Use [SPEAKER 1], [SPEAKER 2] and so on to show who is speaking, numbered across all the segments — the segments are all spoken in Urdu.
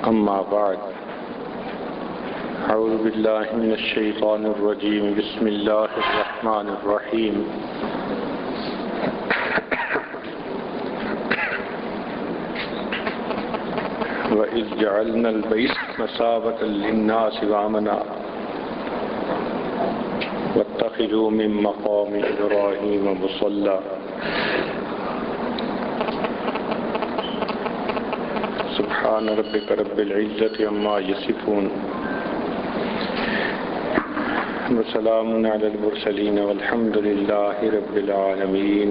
[SPEAKER 1] أما بعد أعوذ بالله من الشيطان الرجيم بسم الله الرحمن الرحيم وإذ جعلنا البيت مثابة للناس وأمنا واتخذوا من مقام إبراهيم مصلى سبحان ربك رب العزة عما يصفون وسلام على المرسلين والحمد لله رب العالمين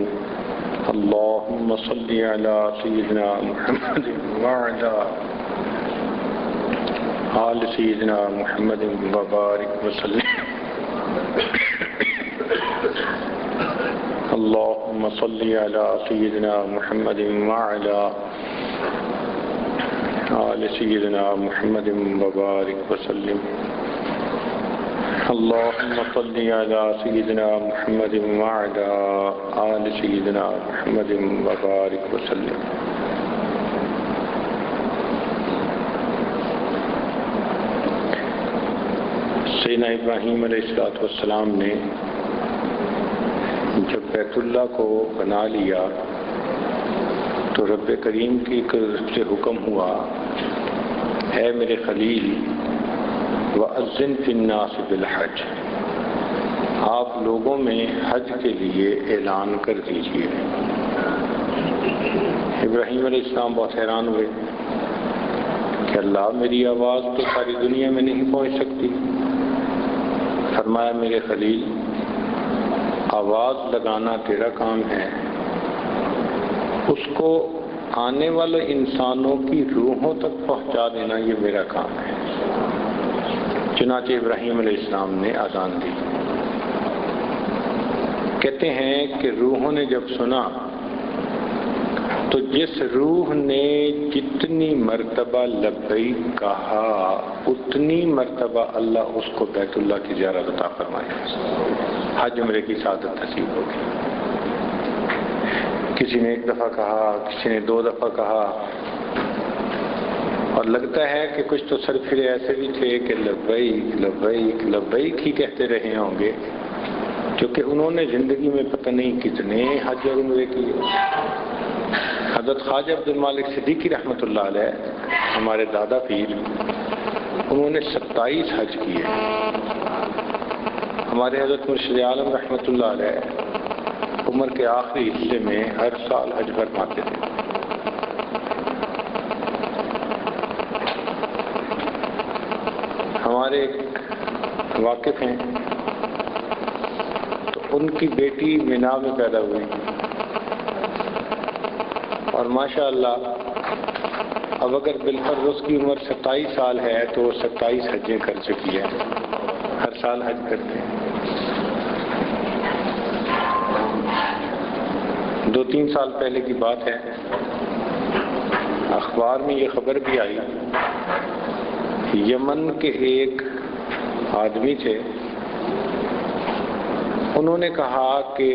[SPEAKER 1] اللهم صل على سيدنا محمد وعلى آل سيدنا محمد وبارك وسلم اللهم صل على سيدنا محمد وعلى آل سيدنا محمد وبارك وسلم اللهم صل على سيدنا محمد وعلى آل سيدنا محمد وبارك وسلم سیدنا ابراہیم علیہ السلام نے جب بیت اللہ کو بنا لیا تو رب کریم کی طرف سے حکم ہوا، اے میرے خلیل وَأَذِّن فِي النَّاسِ بِالْحَجِّ، آپ لوگوں میں حج کے لیے اعلان کر دیجئے۔ ابراہیم علیہ السلام بہت حیران ہوئے کہ اللہ میری آواز تو ساری دنیا میں نہیں پہنچ سکتی۔ فرمایا میرے خلیل آواز لگانا تیرا کام ہے، اس کو آنے والے انسانوں کی روحوں تک پہنچا دینا یہ میرا کام ہے۔ چنانچہ ابراہیم علیہ السلام نے اذان دی۔ کہتے ہیں کہ روحوں نے جب سنا تو جس روح نے جتنی مرتبہ لبیک کہا اتنی مرتبہ اللہ اس کو بیت اللہ کی زیارت عطا فرمائے، حج عمرے کی سعادت نصیب ہوگی۔ کسی نے ایک دفعہ کہا، کسی نے 2 دفعہ کہا، اور لگتا ہے کہ کچھ تو سرفرے ایسے بھی تھے کہ لبیک لبیک لبیک ہی کہتے رہے ہوں گے، کیونکہ انہوں نے زندگی میں پتہ نہیں کتنے حج اور عمرے کیے۔ حضرت خواجہ عبد المالک صدیقی رحمۃ اللہ علیہ ہمارے دادا پیر، انہوں نے 27 حج کیے۔ ہمارے حضرت مرشد عالم رحمۃ اللہ علیہ عمر کے آخری حصے میں ہر سال حج فرماتے تھے۔ ہمارے واقف ہیں تو ان کی بیٹی مینا میں پیدا ہوئی، اور ماشاءاللہ اب اگر بالفرض اس کی عمر 27 سال ہے تو وہ 27 حجیں کر چکی ہے، ہر سال حج کرتے ہیں۔ 2-3 سال پہلے کی بات ہے، اخبار میں یہ خبر بھی آئی، یمن کے ایک آدمی تھے، انہوں نے کہا کہ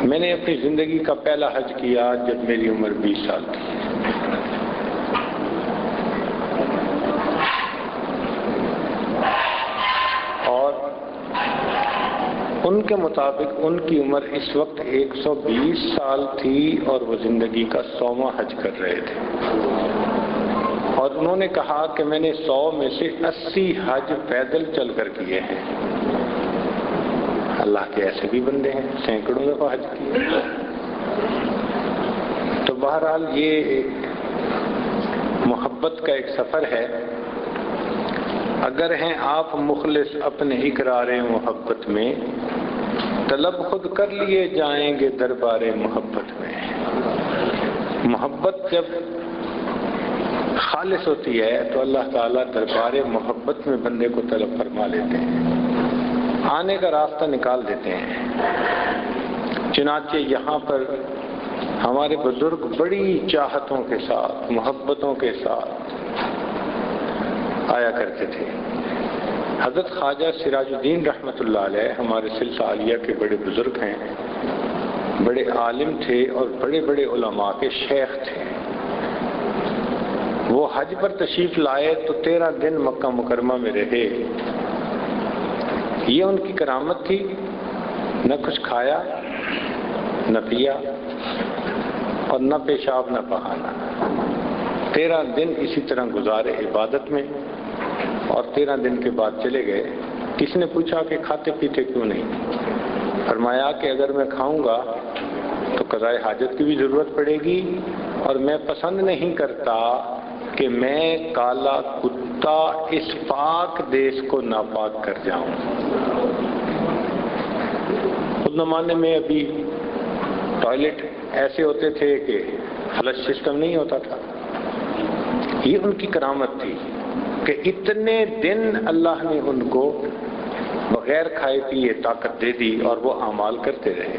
[SPEAKER 1] میں نے اپنی زندگی کا پہلا حج کیا جب میری عمر 20 سال تھی۔ اور ان کے مطابق ان کی عمر اس وقت 120 سال تھی اور وہ زندگی کا 100واں حج کر رہے تھے، اور انہوں نے کہا کہ میں نے 100 میں سے 80 حج پیدل چل کر کیے ہیں۔ اللہ کے ایسے بھی بندے ہیں، سینکڑوں دفعہ حج کیے۔ تو بہرحال یہ ایک محبت کا ایک سفر ہے، اگر ہیں آپ مخلص اپنے اقرار محبت میں، طلب خود کر لیے جائیں گے دربار محبت میں۔ محبت جب خالص ہوتی ہے تو اللہ تعالیٰ دربار محبت میں بندے کو طلب فرما لیتے ہیں، آنے کا راستہ نکال دیتے ہیں۔ چنانچہ یہاں پر ہمارے بزرگ بڑی چاہتوں کے ساتھ، محبتوں کے ساتھ آیا کرتے تھے۔ حضرت خواجہ سراج الدین رحمۃ اللہ علیہ ہمارے سلسلہ عالیہ کے بڑے بزرگ ہیں، بڑے عالم تھے اور بڑے بڑے علماء کے شیخ تھے۔ وہ حج پر تشریف لائے تو 13 دن مکہ مکرمہ میں رہے. یہ ان کی کرامت تھی. نہ کچھ کھایا نہ پیا اور نہ پیشاب نہ بہانا. 13 دن اسی طرح گزارے عبادت میں اور 13 دن کے بعد چلے گئے. کسی نے پوچھا کہ کھاتے پیتے کیوں نہیں؟ فرمایا کہ اگر میں کھاؤں گا تو قضاء حاجت کی بھی ضرورت پڑے گی اور میں پسند نہیں کرتا کہ میں کالا کتا اس پاک دیش کو ناپاک کر جاؤں. خود زمانے میں ابھی ٹوائلٹ ایسے ہوتے تھے کہ فلش سسٹم نہیں ہوتا تھا. یہ ان کی کرامت تھی کہ اتنے دن اللہ نے ان کو بغیر کھائے پیے طاقت دے دی اور وہ اعمال کرتے رہے.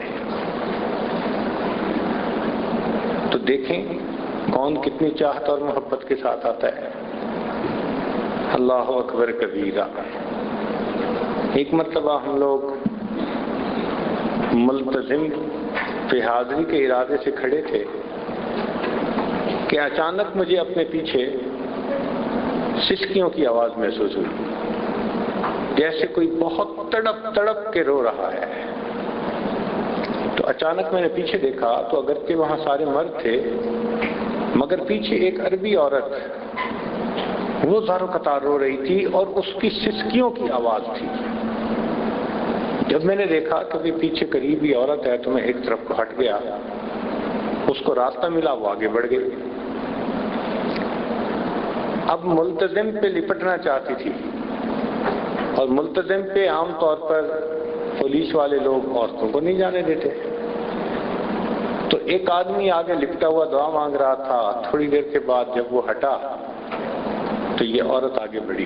[SPEAKER 1] تو دیکھیں کون کتنی چاہت اور محبت کے ساتھ آتا ہے. اللہ اکبر کبیرہ. ایک مرتبہ ہم لوگ ملتزم پہ حاضری کے ارادے سے کھڑے تھے کہ اچانک مجھے اپنے پیچھے سسکیوں کی آواز محسوس ہوئی، جیسے کوئی بہت تڑپ تڑپ کے رو رہا ہے. تو اچانک میں نے پیچھے دیکھا تو اگرچہ وہاں سارے مرد تھے مگر پیچھے ایک عربی عورت وہ زارو قطار رو رہی تھی اور اس کی سسکیوں کی آواز تھی. جب میں نے دیکھا کہ پیچھے قریبی عورت ہے تو میں ایک طرف کو ہٹ گیا. اس کو راستہ ملا، وہ آگے بڑھ گئی. اب ملتزم پہ لپٹنا چاہتی تھی اور ملتزم پہ عام طور پر پولیس والے لوگ عورتوں کو نہیں جانے دیتے. تو ایک آدمی آگے لپٹا ہوا دعا مانگ رہا تھا. تھوڑی دیر کے بعد جب وہ ہٹا تو یہ عورت آگے بڑھی.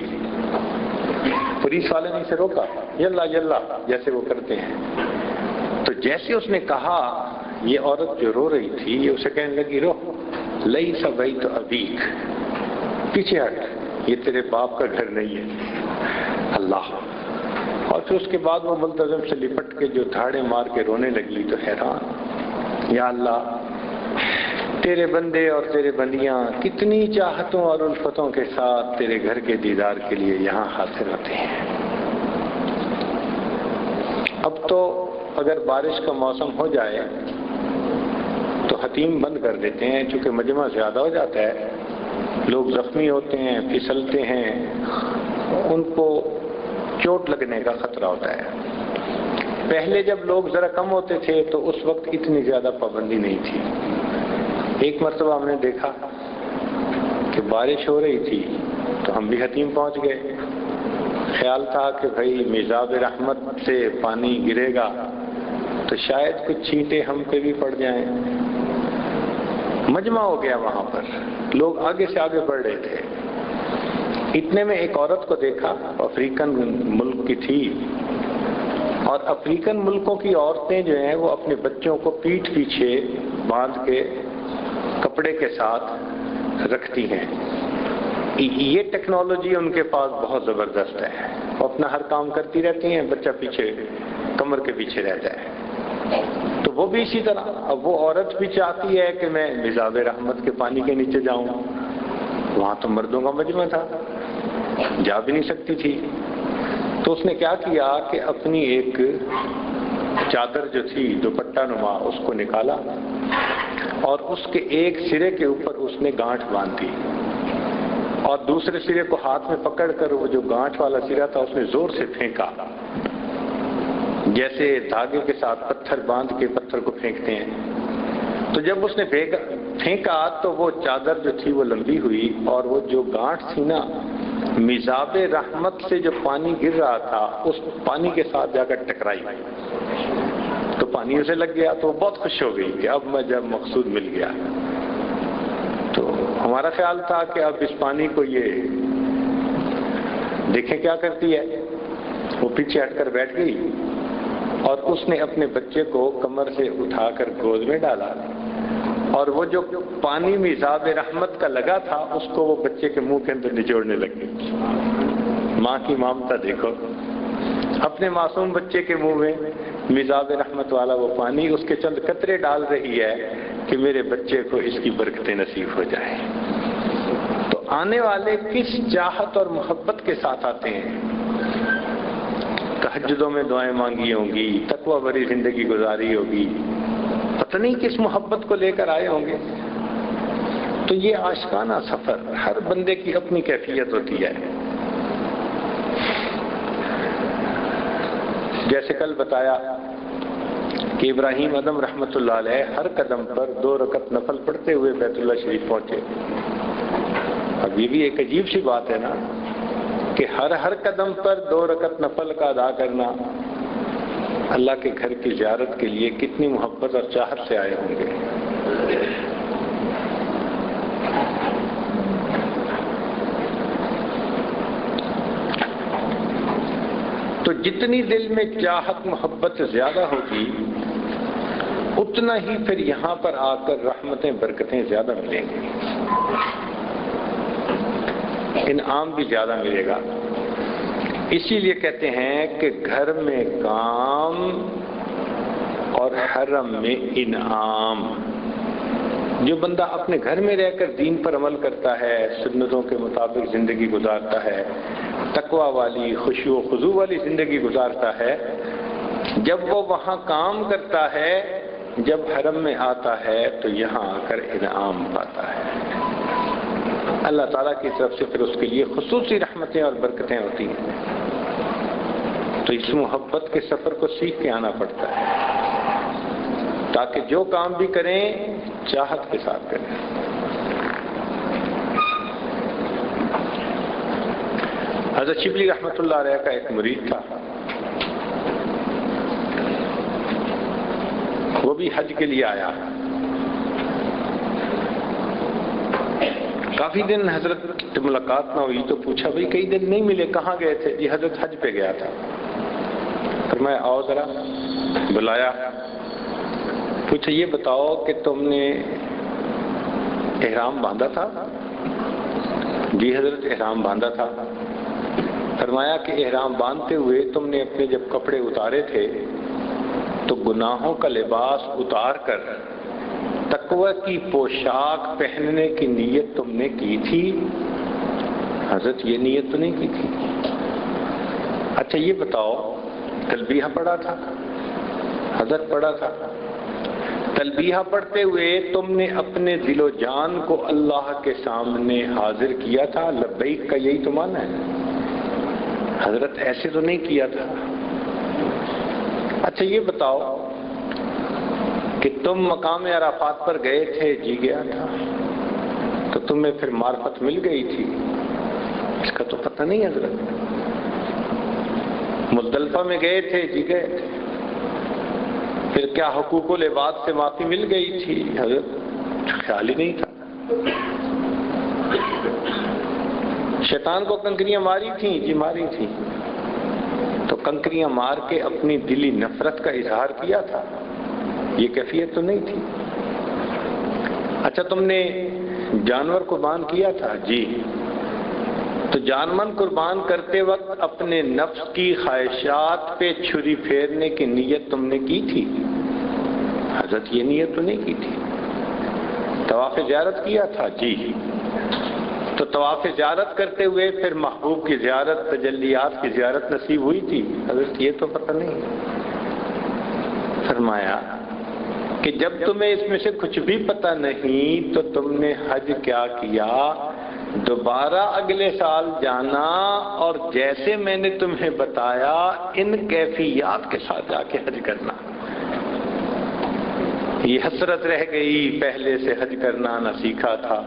[SPEAKER 1] پولیس والے نے اسے روکا، یلا یلا جیسے وہ کرتے ہیں. تو جیسے اس نے کہا یہ عورت جو رو رہی تھی یہ اسے کہنے لگی رو لیس بیت ابیک، پیچھے ہٹ، یہ تیرے باپ کا گھر نہیں ہے. اللہ. اور پھر اس کے بعد وہ ملتزم سے لپٹ کے جو دھاڑے مار کے رونے لگی تو حیران، یا اللہ تیرے بندے اور تیرے بندیاں کتنی چاہتوں اور الفتوں کے ساتھ تیرے گھر کے دیدار کے لیے یہاں حاضر ہوتے ہیں. اب تو اگر بارش کا موسم ہو جائے تو حتیم بند کر دیتے ہیں، چونکہ مجمع زیادہ ہو جاتا ہے، لوگ زخمی ہوتے ہیں، پھسلتے ہیں، ان کو چوٹ لگنے کا خطرہ ہوتا ہے. پہلے جب لوگ ذرا کم ہوتے تھے تو اس وقت اتنی زیادہ پابندی نہیں تھی. ایک مرتبہ ہم نے دیکھا کہ بارش ہو رہی تھی تو ہم بھی حتیم پہنچ گئے. خیال تھا کہ بھائی میزاب رحمت سے پانی گرے گا تو شاید کچھ چھینٹے ہم پہ بھی پڑ جائیں. مجمع ہو گیا وہاں پر، لوگ آگے سے آگے بڑھ رہے تھے. اتنے میں ایک عورت کو دیکھا، افریقن ملک کی تھی، اور افریقن ملکوں کی عورتیں جو ہیں وہ اپنے بچوں کو پیٹھ پیچھے باندھ کے کپڑے کے ساتھ رکھتی ہیں. یہ ٹیکنالوجی ان کے پاس بہت زبردست ہے. وہ اپنا ہر کام کرتی رہتی ہیں، بچہ پیچھے کمر کے پیچھے رہتا ہے. تو وہ بھی اسی طرح. اب وہ عورت بھی چاہتی ہے کہ میں میزاب رحمت کے پانی کے نیچے جاؤں. وہاں تو مردوں کا مجمع تھا، جا بھی نہیں سکتی تھی. تو اس نے کیا کیا کہ اپنی ایک چادر جو تھی دوپٹہ نما اس کو نکالا اور اس کے ایک سرے کے اوپر اس نے گانٹھ باندھ دی اور دوسرے سرے کو ہاتھ میں پکڑ کر وہ جو گانٹھ والا سرا تھا اس نے زور سے پھینکا، جیسے دھاگے کے ساتھ پتھر باندھ کے پتھر کو پھینکتے ہیں. تو جب اس نے پھینکا تو وہ چادر جو تھی وہ لمبی ہوئی اور وہ جو گانٹھ تھی نا میزاب رحمت سے جو پانی گر رہا تھا اس پانی کے ساتھ جا کر ٹکرائی. تو پانی اسے لگ گیا تو وہ بہت خوش ہو گئی کہ اب میں جب مقصود مل گیا. تو ہمارا خیال تھا کہ اب اس پانی کو یہ دیکھیں کیا کرتی ہے. وہ پیچھے ہٹ کر بیٹھ گئی اور اس نے اپنے بچے کو کمر سے اٹھا کر گود میں ڈالا اور وہ جو پانی میزاب رحمت کا لگا تھا اس کو وہ بچے کے منہ کے اندر نچوڑنے لگی. ماں کی ممتا دیکھو، اپنے معصوم بچے کے منہ میں میزاب رحمت والا وہ پانی اس کے چند قطرے ڈال رہی ہے کہ میرے بچے کو اس کی برکتیں نصیب ہو جائیں. تو آنے والے کس چاہت اور محبت کے ساتھ آتے ہیں؟ تہجدوں میں دعائیں مانگی ہوں گی، تقوی بھری زندگی گزاری ہوگی، پتہ نہیں کس محبت کو لے کر آئے ہوں گے۔ تو یہ عاشقانہ سفر، ہر بندے کی اپنی کیفیت ہوتی ہے۔ جیسے کل بتایا کہ ابراہیم ادم رحمۃ اللہ علیہ ہر قدم پر 2 رکعت نفل پڑھتے ہوئے بیت اللہ شریف پہنچے۔ اب یہ بھی ایک عجیب سی بات ہے نا کہ ہر قدم پر 2 رکعت نفل کا ادا کرنا، اللہ کے گھر کی زیارت کے لیے کتنی محبت اور چاہت سے آئے ہوں گے۔ تو جتنی دل میں چاہت محبت زیادہ ہوگی اتنا ہی پھر یہاں پر آ کر رحمتیں برکتیں زیادہ ملیں گی، انعام بھی زیادہ ملے گا۔ اسی لیے کہتے ہیں کہ گھر میں کام اور حرم میں انعام۔ جو بندہ اپنے گھر میں رہ کر دین پر عمل کرتا ہے، سنتوں کے مطابق زندگی گزارتا ہے، تقوی والی خشوع و خضوع والی زندگی گزارتا ہے، جب وہ وہاں کام کرتا ہے، جب حرم میں آتا ہے تو یہاں آ کر انعام پاتا ہے۔ اللہ تعالیٰ کی طرف سے پھر اس کے لیے خصوصی رحمتیں اور برکتیں ہوتی ہیں۔ تو اس محبت کے سفر کو سیکھ کے آنا پڑتا ہے تاکہ جو کام بھی کریں چاہت کے ساتھ کریں۔ حضرت شبلی رحمۃ اللہ علیہ کا ایک مرید تھا، وہ بھی حج کے لیے آیا۔ کافی دن حضرت سے ملاقات نہ ہوئی تو پوچھا بھئی کئی دن نہیں ملے، کہاں گئے تھے؟ جی حضرت حج پہ گیا تھا۔ فرمایا آؤ ذرا، بلایا، پوچھا یہ بتاؤ کہ تم نے احرام باندھا تھا؟ جی حضرت احرام باندھا تھا۔ فرمایا کہ احرام باندھتے ہوئے تم نے اپنے جب کپڑے اتارے تھے تو گناہوں کا لباس اتار کر تقوی کی پوشاک پہننے کی نیت تم نے کی تھی؟ حضرت یہ نیت تو نہیں کی تھی۔ اچھا یہ بتاؤ تلبیہ پڑھا تھا؟ حضرت پڑھا تھا۔ تلبیہ پڑھتے ہوئے تم نے اپنے دل و جان کو اللہ کے سامنے حاضر کیا تھا؟ لبیک کا یہی تو معنی ہے۔ حضرت ایسے تو نہیں کیا تھا۔ اچھا یہ بتاؤ کہ تم مقام عرفات پر گئے تھے؟ جی گیا تھا۔ تو تمہیں پھر معرفت مل گئی تھی؟ اس کا تو پتہ نہیں حضرت۔ مزدلفہ میں گئے تھے؟ جی گئے تھے۔ پھر کیا حقوق العباد سے معافی مل گئی تھی؟ حضرت خیال ہی نہیں تھا۔ شیطان کو کنکریاں ماری تھیں؟ جی ماری تھیں۔ تو کنکریاں مار کے اپنی دلی نفرت کا اظہار کیا تھا؟ یہ کیفیت تو نہیں تھی۔ اچھا تم نے جانور قربان کیا تھا؟ جی۔ تو جانور قربان کرتے وقت اپنے نفس کی خواہشات پہ چھری پھیرنے کی نیت تم نے کی تھی؟ حضرت یہ نیت تو نہیں کی تھی۔ طواف زیارت کیا تھا؟ جی۔ تو طواف زیارت کرتے ہوئے پھر محبوب کی زیارت، تجلیات کی زیارت نصیب ہوئی تھی؟ حضرت یہ تو پتہ نہیں۔ فرمایا کہ جب تمہیں اس میں سے کچھ بھی پتہ نہیں تو تم نے حج کیا کیا؟ دوبارہ اگلے سال جانا اور جیسے میں نے تمہیں بتایا ان کیفیات کے ساتھ جا کے حج کرنا۔ یہ حسرت رہ گئی پہلے سے حج کرنا نہ سیکھا تھا،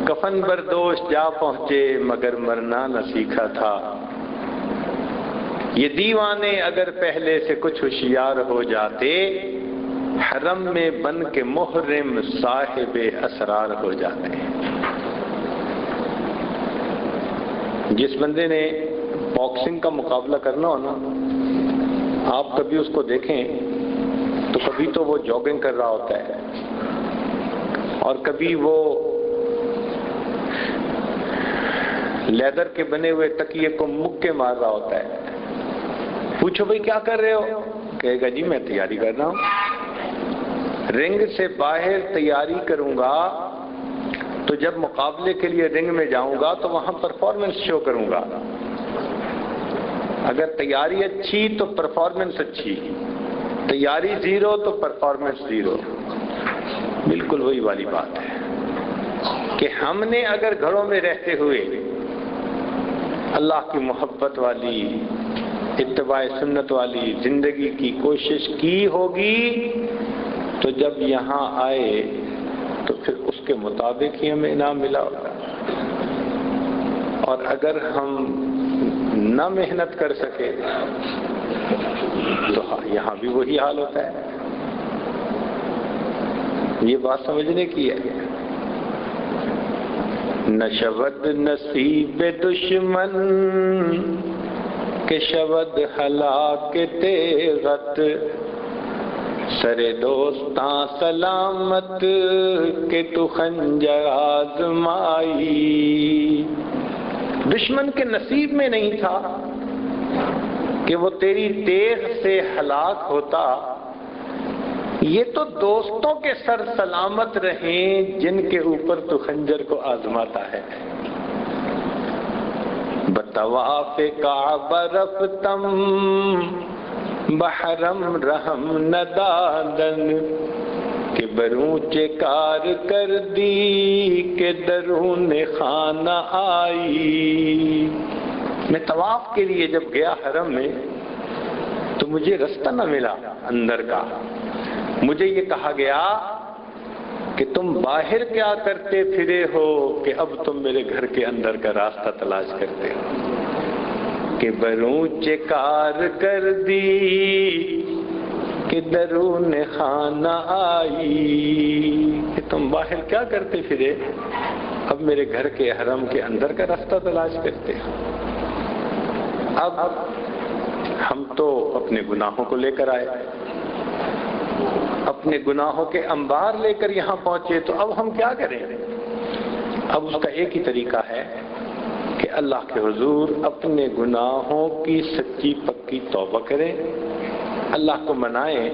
[SPEAKER 1] کفن بردوش جا پہنچے مگر مرنا نہ سیکھا تھا۔ یہ دیوانے اگر پہلے سے کچھ ہوشیار ہو جاتے حرم میں بن کے محرم صاحب اسرار ہو جاتے۔ جس بندے نے باکسنگ کا مقابلہ کرنا ہو نا، آپ کبھی اس کو دیکھیں تو کبھی تو وہ جاگنگ کر رہا ہوتا ہے اور کبھی وہ لیدر کے بنے ہوئے تکیے کو مکے مار رہا ہوتا ہے۔ پوچھو بھئی کیا کر رہے ہو؟ کہے گا جی میں تیاری کر رہا ہوں، رنگ سے باہر تیاری کروں گا تو جب مقابلے کے لیے رنگ میں جاؤں گا تو وہاں پرفارمنس شو کروں گا. اگر تیاری اچھی تو پرفارمنس اچھی، تیاری زیرو تو پرفارمنس زیرو. بالکل وہی والی بات ہے کہ ہم نے اگر گھروں میں رہتے ہوئے اللہ کی محبت والی، اتباع سنت والی زندگی کی کوشش کی ہوگی تو جب یہاں آئے تو پھر اس کے مطابق ہی ہمیں انعام ملا ہوگا. اور اگر ہم نہ محنت کر سکے تو یہاں بھی وہی حال ہوتا ہے. یہ بات سمجھنے کی ہے. نہ شود نصیب دشمن کہ شود ہلاک تیغت، سرے دوستاں سلامت کہ تو خنجر آزمائی. دشمن کے نصیب میں نہیں تھا کہ وہ تیری تیغ سے ہلاک ہوتا، یہ تو دوستوں کے سر سلامت رہیں جن کے اوپر تو خنجر کو آزماتا ہے. بطواف کعبہ رفتم بحرم رحم ندادن کہ برونچ کار کر دی کہ درون خانہ آئی. میں طواف کے لیے جب گیا حرم میں تو مجھے رستہ نہ ملا اندر کا. مجھے یہ کہا گیا کہ تم باہر کیا کرتے پھرے ہو کہ اب تم میرے گھر کے اندر کا راستہ تلاش کرتے ہو. کہ برونچ کار کر دی کہ درون خانہ آئی، کہ تم باہر کیا کرتے پھرے اب میرے گھر کے حرم کے اندر کا راستہ تلاش کرتے ہو. اب ہم تو اپنے گناہوں کو لے کر آئے، اپنے گناہوں کے انبار لے کر یہاں پہنچے، تو اب ہم کیا کریں؟ اب اس کا ایک ہی طریقہ ہے کہ اللہ کے حضور اپنے گناہوں کی سچی پکی توبہ کریں، اللہ کو منائیں،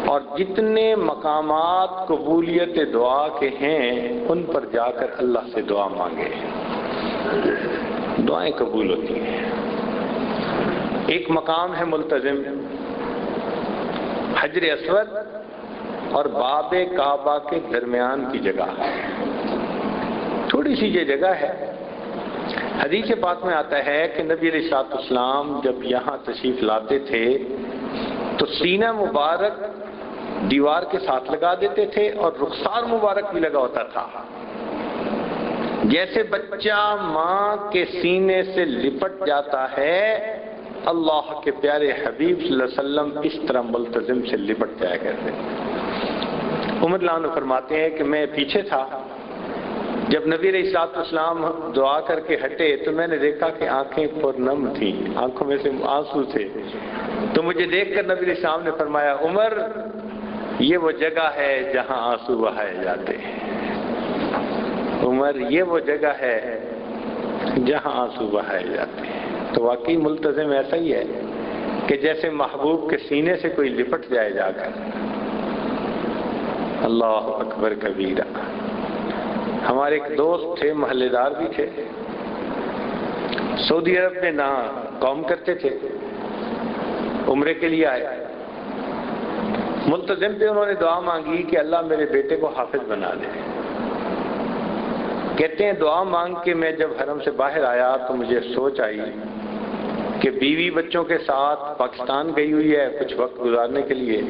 [SPEAKER 1] اور جتنے مقامات قبولیت دعا کے ہیں ان پر جا کر اللہ سے دعا مانگیں. دعائیں قبول ہوتی ہیں. ایک مقام ہے ملتزم، حجر اسود اور باب کعبہ کے درمیان کی جگہ، تھوڑی سی یہ جگہ ہے. حدیث پاک میں آتا ہے کہ نبی علیہ الصلوۃ والسلام جب یہاں تشریف لاتے تھے تو سینہ مبارک دیوار کے ساتھ لگا دیتے تھے اور رخسار مبارک بھی لگا ہوتا تھا. جیسے بچہ ماں کے سینے سے لپٹ جاتا ہے، اللہ کے پیارے حبیب صلی اللہ علیہ وسلم اس طرح ملتزم سے لپٹ جایا کرتے. عمر اللہ عنہ فرماتے ہیں کہ میں پیچھے تھا، جب نبی علیہ الصلوۃ والسلام دعا کر کے ہٹے تو میں نے دیکھا کہ آنکھیں پرنم تھیں، آنکھوں میں سے آنسو تھے. تو مجھے دیکھ کر نبی علیہ السلام نے فرمایا، عمر یہ وہ جگہ ہے جہاں آنسو بہائے جاتے ہیں. عمر یہ وہ جگہ ہے جہاں آنسو بہائے جاتے ہیں. تو واقعی ملتزم ایسا ہی ہے کہ جیسے محبوب کے سینے سے کوئی لپٹ جائے جا کر. اللہ اکبر کبیرہ. ہمارے ایک دوست تھے، محلے دار بھی تھے، سعودی عرب میں نہ قوم کرتے تھے، عمرے کے لیے آئے. ملتزم پہ انہوں نے دعا مانگی کہ اللہ میرے بیٹے کو حافظ بنا دے. کہتے ہیں دعا مانگ کے میں جب حرم سے باہر آیا تو مجھے سوچ آئی کہ بیوی بچوں کے ساتھ پاکستان گئی ہوئی ہے کچھ وقت گزارنے کے لیے،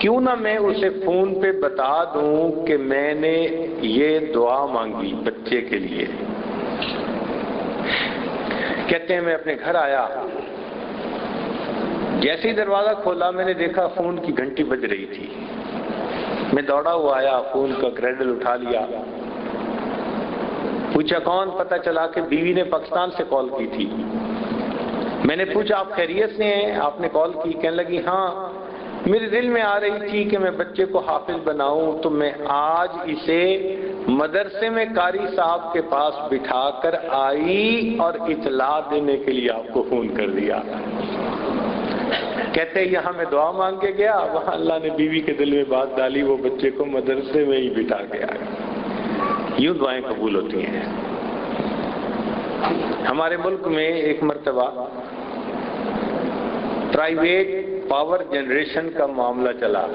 [SPEAKER 1] کیوں نہ میں اسے فون پہ بتا دوں کہ میں نے یہ دعا مانگی بچے کے لیے. کہتے ہیں میں اپنے گھر آیا، جیسے ہی دروازہ کھولا میں نے دیکھا فون کی گھنٹی بج رہی تھی. میں دوڑا ہوا آیا، فون کا کریڈل اٹھا لیا، پوچھا کون، پتہ چلا کہ بیوی نے پاکستان سے کال کی تھی. میں نے پوچھا آپ خیریت سے ہیں، آپ نے کال کی؟ کہنے لگی ہاں، میرے دل میں آ رہی تھی کہ میں بچے کو حافظ بناؤں تو میں آج اسے مدرسے میں قاری صاحب کے پاس بٹھا کر آئی اور اطلاع دینے کے لیے آپ کو فون کر دیا. کہتے ہیں یہاں میں دعا مانگ کے گیا، وہاں اللہ نے بیوی کے دل میں بات ڈالی، وہ بچے کو مدرسے میں ہی بٹھا کے آیا. یوں دعائیں قبول ہوتی ہیں۔ ہمارے ملک میں ایک مرتبہ پرائیویٹ پاور جنریشن کا معاملہ چلا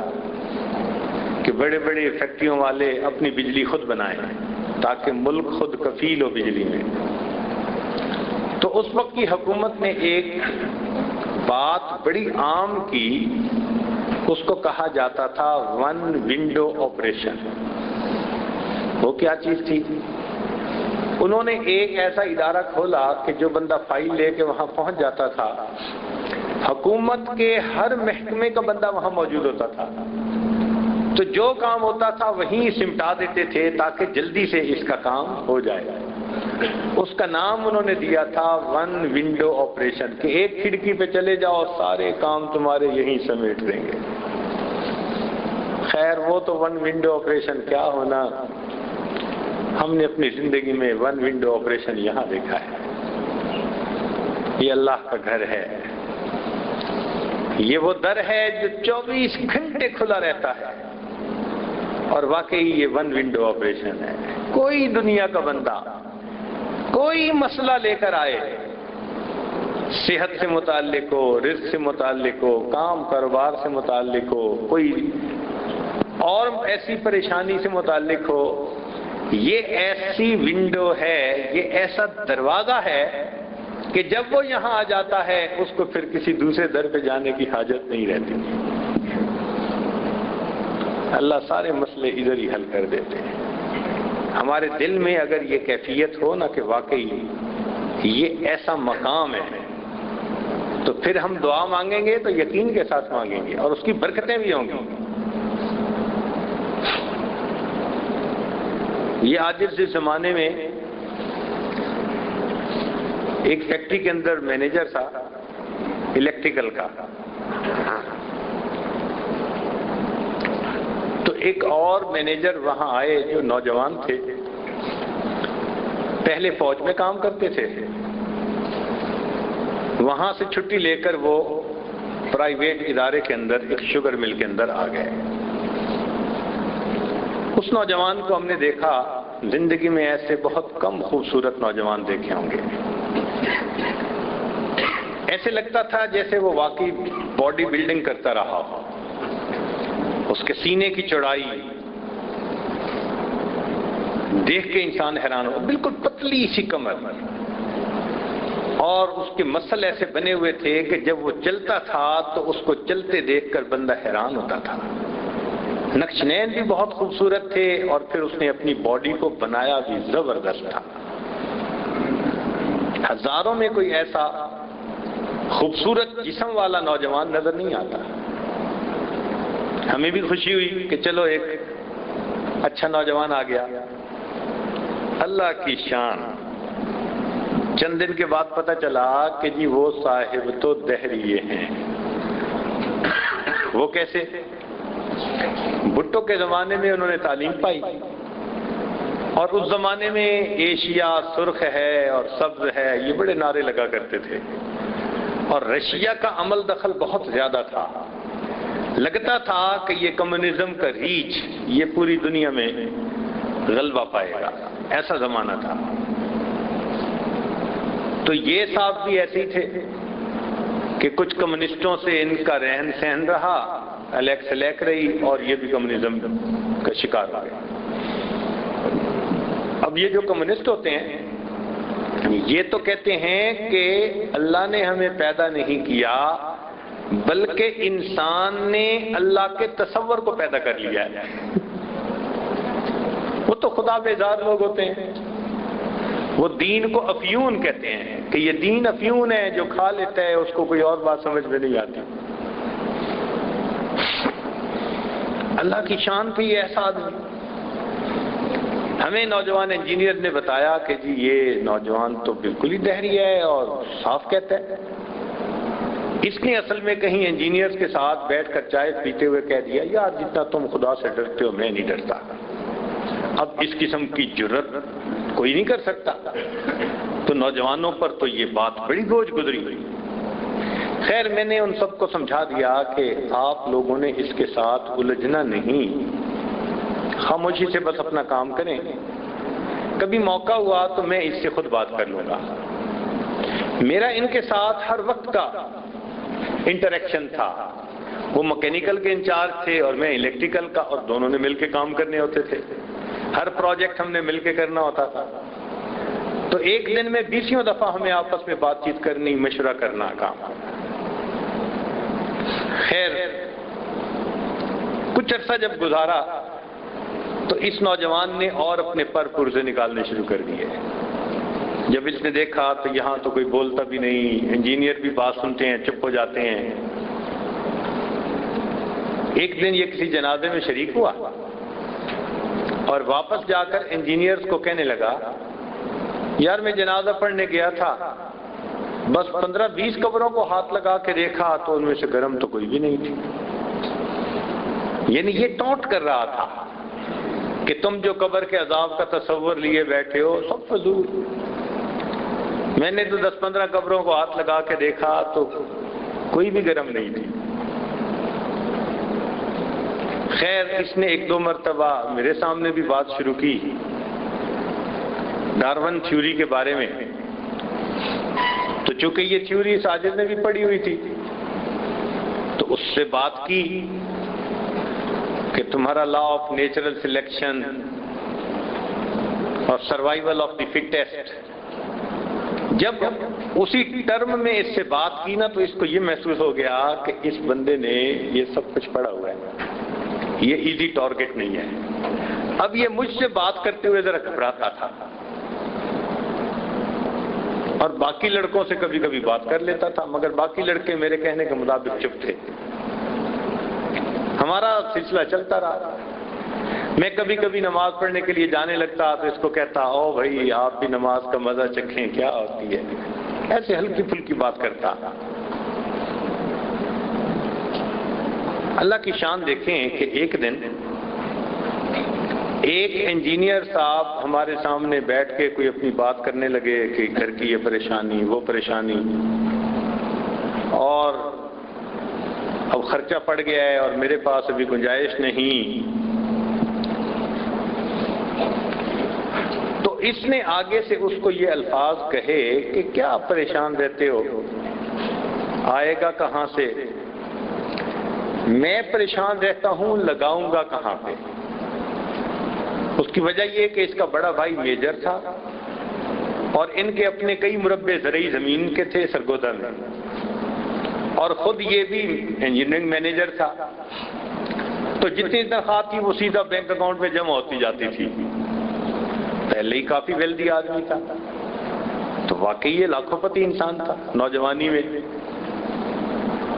[SPEAKER 1] کہ بڑے بڑے فیکٹریوں والے اپنی بجلی خود بنائیں تاکہ ملک خود کفیل ہو بجلی میں۔ تو اس وقت کی حکومت نے ایک بات بڑی عام کی، اس کو کہا جاتا تھا ون ونڈو آپریشن۔ وہ کیا چیز تھی؟ انہوں نے ایک ایسا ادارہ کھولا کہ جو بندہ فائل لے کے وہاں پہنچ جاتا تھا، حکومت کے ہر محکمے کا بندہ وہاں موجود ہوتا تھا، تو جو کام ہوتا تھا وہیں سمٹا دیتے تھے تاکہ جلدی سے اس کا کام ہو جائے۔ اس کا نام انہوں نے دیا تھا ون ونڈو آپریشن، کہ ایک کھڑکی پہ چلے جاؤ سارے کام تمہارے یہیں سمیٹ دیں گے۔ خیر وہ تو ون ونڈو آپریشن کیا ہونا، ہم نے اپنی زندگی میں ون ونڈو آپریشن یہاں دیکھا ہے۔ یہ اللہ کا گھر ہے، یہ وہ در ہے جو 24 گھنٹے کھلا رہتا ہے، اور واقعی یہ ون ونڈو آپریشن ہے۔ کوئی دنیا کا بندہ کوئی مسئلہ لے کر آئے، صحت سے متعلق ہو، رزق سے متعلق ہو، کام کاروبار سے متعلق ہو، کوئی اور ایسی پریشانی سے متعلق ہو، یہ ایسی ونڈو ہے، یہ ایسا دروازہ ہے کہ جب وہ یہاں آ جاتا ہے اس کو پھر کسی دوسرے در پہ جانے کی حاجت نہیں رہتی۔ اللہ سارے مسئلے ادھر ہی حل کر دیتے ہیں۔ ہمارے دل میں اگر یہ کیفیت ہو نا کہ واقعی یہ ایسا مقام ہے، تو پھر ہم دعا مانگیں گے تو یقین کے ساتھ مانگیں گے اور اس کی برکتیں بھی ہوں گی۔ یہ عاجز سے زمانے میں ایک فیکٹری کے اندر مینیجر تھا الیکٹریکل کا، تو ایک اور مینیجر وہاں آئے جو نوجوان تھے، پہلے فوج میں کام کرتے تھے، وہاں سے چھٹی لے کر وہ پرائیویٹ ادارے کے اندر ایک شوگر مل کے اندر آ گئے۔ اس نوجوان کو ہم نے دیکھا، زندگی میں ایسے بہت کم خوبصورت نوجوان دیکھے ہوں گے، ایسے لگتا تھا جیسے وہ واقعی باڈی بلڈنگ کرتا رہا ہو۔ اس کے سینے کی چوڑائی دیکھ کے انسان حیران ہو، بالکل پتلی سی کمر، اور اس کے مسل ایسے بنے ہوئے تھے کہ جب وہ چلتا تھا تو اس کو چلتے دیکھ کر بندہ حیران ہوتا تھا۔ نقش نین بھی بہت خوبصورت تھے، اور پھر اس نے اپنی باڈی کو بنایا بھی زبردست تھا۔ ہزاروں میں کوئی ایسا خوبصورت جسم والا نوجوان نظر نہیں آتا۔ ہمیں بھی خوشی ہوئی کہ چلو ایک اچھا نوجوان آ گیا۔ اللہ کی شان، چند دن کے بعد پتہ چلا کہ جی وہ صاحب تو دہریے ہیں۔ وہ کیسے؟ بھٹو کے زمانے میں انہوں نے تعلیم پائی، اور اس زمانے میں ایشیا سرخ ہے اور سبز ہے یہ بڑے نعرے لگا کرتے تھے، اور رشیا کا عمل دخل بہت زیادہ تھا۔ لگتا تھا کہ یہ کمیونزم کا ریچ یہ پوری دنیا میں غلبہ پائے گا، ایسا زمانہ تھا۔ تو یہ صاحب بھی ایسے ہی تھے کہ کچھ کمیونسٹوں سے ان کا رہن سہن رہا، الیک سلیک رہی، اور یہ بھی کمیونزم کا شکار ہو گیا۔ اب یہ جو کمیونسٹ ہوتے ہیں یہ تو کہتے ہیں کہ اللہ نے ہمیں پیدا نہیں کیا بلکہ انسان نے اللہ کے تصور کو پیدا کر لیا ہے۔ وہ تو خدا بیزار لوگ ہوتے ہیں، وہ دین کو افیون کہتے ہیں کہ یہ دین افیون ہے، جو کھا لیتا ہے اس کو کوئی اور بات سمجھ میں نہیں آتی۔ اللہ کی شان پہ یہ ایسا آدمی، ہمیں نوجوان انجینئر نے بتایا کہ جی یہ نوجوان تو بالکل ہی دہری ہے اور صاف کہتا ہے۔ اس نے اصل میں کہیں انجینئرز کے ساتھ بیٹھ کر چائے پیتے ہوئے کہہ دیا یار جتنا تم خدا سے ڈرتے ہو میں نہیں ڈرتا۔ اب اس قسم کی جرت کوئی نہیں کر سکتا، تو نوجوانوں پر تو یہ بات بڑی بوجھ گزری ہوئی۔ خیر میں نے ان سب کو سمجھا دیا کہ آپ لوگوں نے اس کے ساتھ الجھنا نہیں، خاموشی سے بس اپنا کام کریں، کبھی موقع ہوا تو میں اس سے خود بات کر لوں گا. میرا ان کے ساتھ ہر وقت کا انٹریکشن تھا. وہ میکینیکل کے انچارج تھے اور میں الیکٹریکل کا، اور دونوں نے مل کے کام کرنے ہوتے تھے. ہر پروجیکٹ ہم نے مل کے کرنا ہوتا تھا. تو ایک دن میں 20 دفعہ ہمیں آپس میں بات چیت کرنی، مشورہ کرنا کام. خیر کچھ عرصہ جب گزارا تو اس نوجوان نے اور اپنے پر پرزے نکالنے شروع کر دیے. جب اس نے دیکھا تو یہاں تو کوئی بولتا بھی نہیں، انجینئر بھی بات سنتے ہیں چپ ہو جاتے ہیں. ایک دن یہ کسی جنازے میں شریک ہوا اور واپس جا کر انجینئرز کو کہنے لگا، یار میں جنازہ پڑھنے گیا تھا، بس 15-20 قبروں کو ہاتھ لگا کے دیکھا تو ان میں سے گرم تو کوئی بھی نہیں تھی. یعنی یہ ٹونٹ کر رہا تھا کہ تم جو قبر کے عذاب کا تصور لیے بیٹھے ہو سب فضول. میں نے تو 10-15 قبروں کو ہاتھ لگا کے دیکھا تو کوئی بھی گرم نہیں تھی. خیر اس نے 1-2 مرتبہ میرے سامنے بھی بات شروع کی ڈارون تھیوری کے بارے میں. تو چونکہ یہ تھیوری ساجد نے بھی پڑھی ہوئی تھی تو اس سے بات کی کہ تمہارا لا آف نیچرل سلیکشن اور سروائیول آف دی فٹیسٹ. جب اسی ٹرم میں اس سے بات کی نا تو اس کو یہ محسوس ہو گیا کہ اس بندے نے یہ سب کچھ پڑھا ہوا ہے، یہ ایزی ٹارگٹ نہیں ہے. اب یہ مجھ سے بات کرتے ہوئے ذرا گھبراتا تھا اور باقی لڑکوں سے کبھی کبھی بات کر لیتا تھا، مگر باقی لڑکے میرے کہنے کے مطابق چپ تھے. ہمارا سلسلہ چلتا رہا. میں کبھی کبھی نماز پڑھنے کے لیے جانے لگتا تو اس کو کہتا، او بھائی آپ بھی نماز کا مزہ چکھیں، کیا ہوتی ہے. ایسے ہلکی پھلکی بات کرتا. اللہ کی شان دیکھیں کہ ایک دن ایک انجینئر صاحب ہمارے سامنے بیٹھ کے کوئی اپنی بات کرنے لگے کہ گھر کی یہ پریشانی وہ پریشانی، اور اب خرچہ پڑ گیا ہے اور میرے پاس ابھی گنجائش نہیں. تو اس نے آگے سے اس کو یہ الفاظ کہے کہ کیا پریشان رہتے ہو، آئے گا کہاں سے. میں پریشان رہتا ہوں، لگاؤں گا کہاں پہ. اس کی وجہ یہ کہ اس کا بڑا بھائی میجر تھا اور ان کے اپنے کئی مربع زرعی زمین کے تھے سرگودا میں، اور خود یہ بھی انجینئرنگ مینیجر تھا. تو جتنی تنخواہ تھی وہ سیدھا بینک اکاؤنٹ میں جمع ہوتی جاتی تھی. پہلے ہی کافی ویلدی آدمی تھا. تو واقعی یہ لاکھوں پتی انسان تھا نوجوانی میں.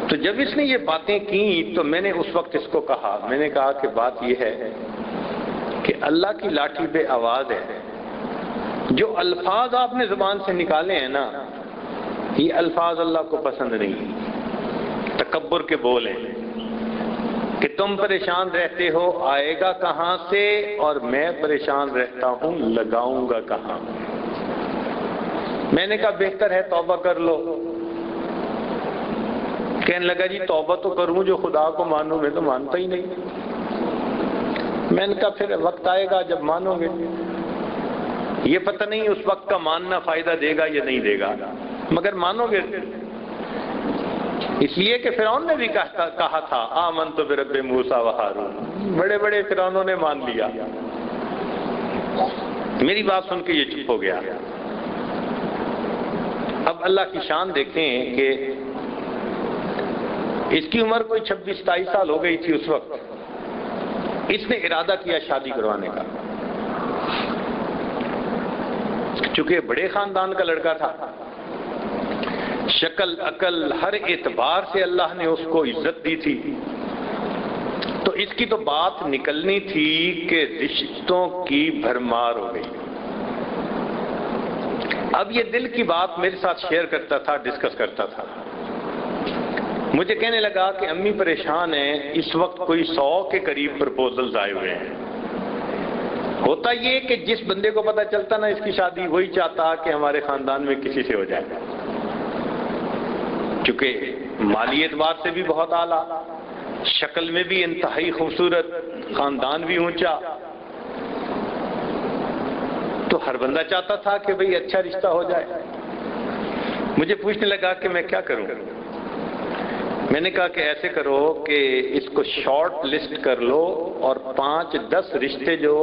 [SPEAKER 1] تو جب اس نے یہ باتیں کی تو میں نے اس وقت اس کو کہا، میں نے کہا کہ بات یہ ہے کہ اللہ کی لاٹھی بے آواز ہے. جو الفاظ آپ نے زبان سے نکالے ہیں نا، یہ الفاظ اللہ کو پسند نہیں. تکبر کے بول ہیں کہ تم پریشان رہتے ہو، آئے گا کہاں سے، اور میں پریشان رہتا ہوں، لگاؤں گا کہاں. میں نے کہا بہتر ہے توبہ کر لو. کہنے لگا جی توبہ تو کروں، جو خدا کو مانوں میں تو مانتا ہی نہیں. میں نے کہا پھر وقت آئے گا جب مانو گے. یہ پتہ نہیں اس وقت کا ماننا فائدہ دے گا یا نہیں دے گا، مگر مانو گے. اس لیے کہ فرعون نے بھی کہا تھا آمنت برب موسیٰ و ہارون. بڑے بڑے فرعونوں نے مان لیا. میری بات سن کے یہ چپ ہو گیا. اب اللہ کی شان دیکھیں کہ اس کی عمر کوئی 26-27 سال ہو گئی تھی اس وقت. اس نے ارادہ کیا شادی کروانے کا. چونکہ بڑے خاندان کا لڑکا تھا، شکل عقل ہر اعتبار سے اللہ نے اس کو عزت دی تھی، تو اس کی تو بات نکلنی تھی کہ رشتوں کی بھرمار ہو گئی. اب یہ دل کی بات میرے ساتھ شیئر کرتا تھا، ڈسکس کرتا تھا. مجھے کہنے لگا کہ امی پریشان ہیں، اس وقت کوئی 100 کے قریب پرپوزلز آئے ہوئے ہیں. ہوتا یہ کہ جس بندے کو پتہ چلتا نا اس کی شادی، وہی چاہتا کہ ہمارے خاندان میں کسی سے ہو جائے. چونکہ مالی اعتبار سے بھی بہت اعلیٰ، شکل میں بھی انتہائی خوبصورت، خاندان بھی اونچا. تو ہر بندہ چاہتا تھا کہ بھئی اچھا رشتہ ہو جائے. مجھے پوچھنے لگا کہ میں کیا کروں. میں نے کہا کہ ایسے کرو کہ اس کو شارٹ لسٹ کر لو اور 5-10 رشتے جو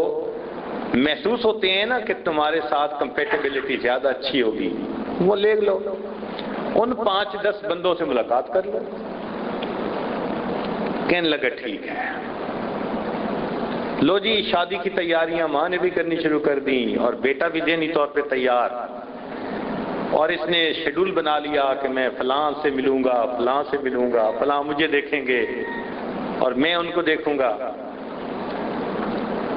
[SPEAKER 1] محسوس ہوتے ہیں نا کہ تمہارے ساتھ کمپیٹیبلٹی زیادہ اچھی ہوگی وہ لے لو. ان 5-10 بندوں سے ملاقات کر لو. کہنے لگا ٹھیک ہے. لو جی شادی کی تیاریاں ماں نے بھی کرنی شروع کر دیں اور بیٹا بھی ذہنی طور پہ تیار. اور اس نے شیڈول بنا لیا کہ میں فلاں سے ملوں گا، فلاں سے ملوں گا، فلاں مجھے دیکھیں گے اور میں ان کو دیکھوں گا.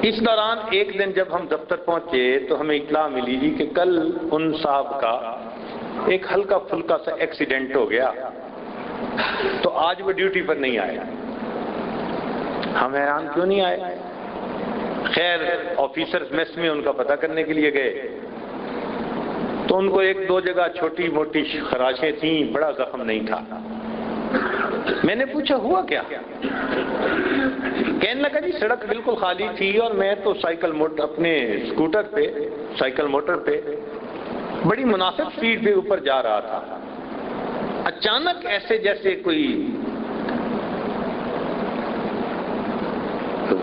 [SPEAKER 1] اس دوران ایک دن جب ہم دفتر پہنچے تو ہمیں اطلاع ملی جی کہ کل ان صاحب کا ایک ہلکا پھلکا سا ایکسیڈنٹ ہو گیا تو آج وہ ڈیوٹی پر نہیں آئے. ہم حیران کیوں نہیں آئے. خیر آفیسرز میس میں ان کا پتہ کرنے کے لیے گئے تو ان کو 1-2 جگہ چھوٹی موٹی خراشیں تھیں، بڑا زخم نہیں تھا. میں نے پوچھا ہوا کیا؟ کہنے لگا جی سڑک بالکل خالی تھی اور میں تو اپنے اسکوٹر پہ سائیکل موٹر پہ بڑی مناسب سپیڈ پہ اوپر جا رہا تھا. اچانک ایسے جیسے کوئی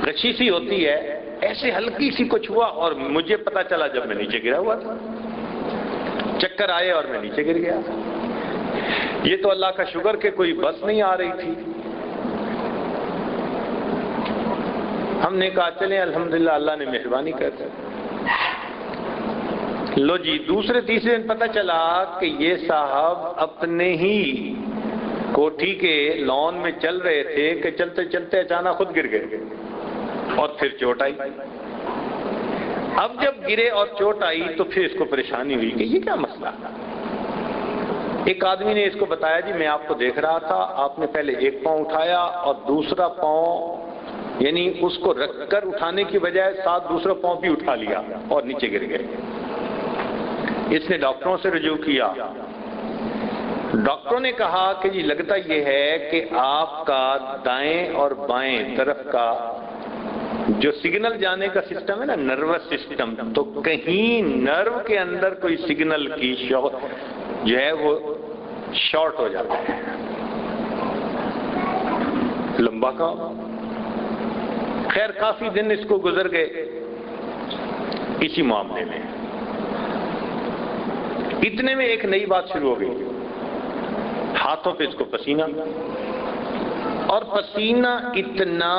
[SPEAKER 1] غشی سی ہوتی ہے ایسے ہلکی سی کچھ ہوا اور مجھے پتا چلا جب میں نیچے گرا ہوا تھا. چکر آئے اور میں نیچے گر گیا. یہ تو اللہ کا شکر کہ کوئی بس نہیں آ رہی تھی. ہم نے کہا چلیں الحمدللہ اللہ نے مہربانی کر دی. لو جی دوسرے تیسرے دن پتہ چلا کہ یہ صاحب اپنے ہی کوٹھی کے لان میں چل رہے تھے کہ چلتے چلتے اچانک خود گر گئے اور پھر چوٹ آئی. اب جب گرے اور چوٹ آئی تو پھر اس کو پریشانی ہوئی کہ یہ کیا مسئلہ. ایک آدمی نے اس کو بتایا جی میں آپ کو دیکھ رہا تھا، آپ نے پہلے ایک پاؤں اٹھایا اور دوسرا پاؤں یعنی اس کو رکھ کر اٹھانے کی بجائے ساتھ دوسرا پاؤں بھی اٹھا لیا اور نیچے گر گئے. اس نے ڈاکٹروں سے رجوع کیا. ڈاکٹروں نے کہا کہ جی لگتا یہ ہے کہ آپ کا دائیں اور بائیں طرف کا جو سگنل جانے کا سسٹم ہے نا نروس سسٹم، تو کہیں نرو کے اندر کوئی سگنل کی جو ہے وہ شارٹ ہو جاتا ہے. لمبا کام. خیر کافی دن اس کو گزر گئے اسی معاملے میں. اتنے میں ایک نئی بات شروع ہو گئی. ہاتھوں پہ اس کو پسینہ اور پسینہ اتنا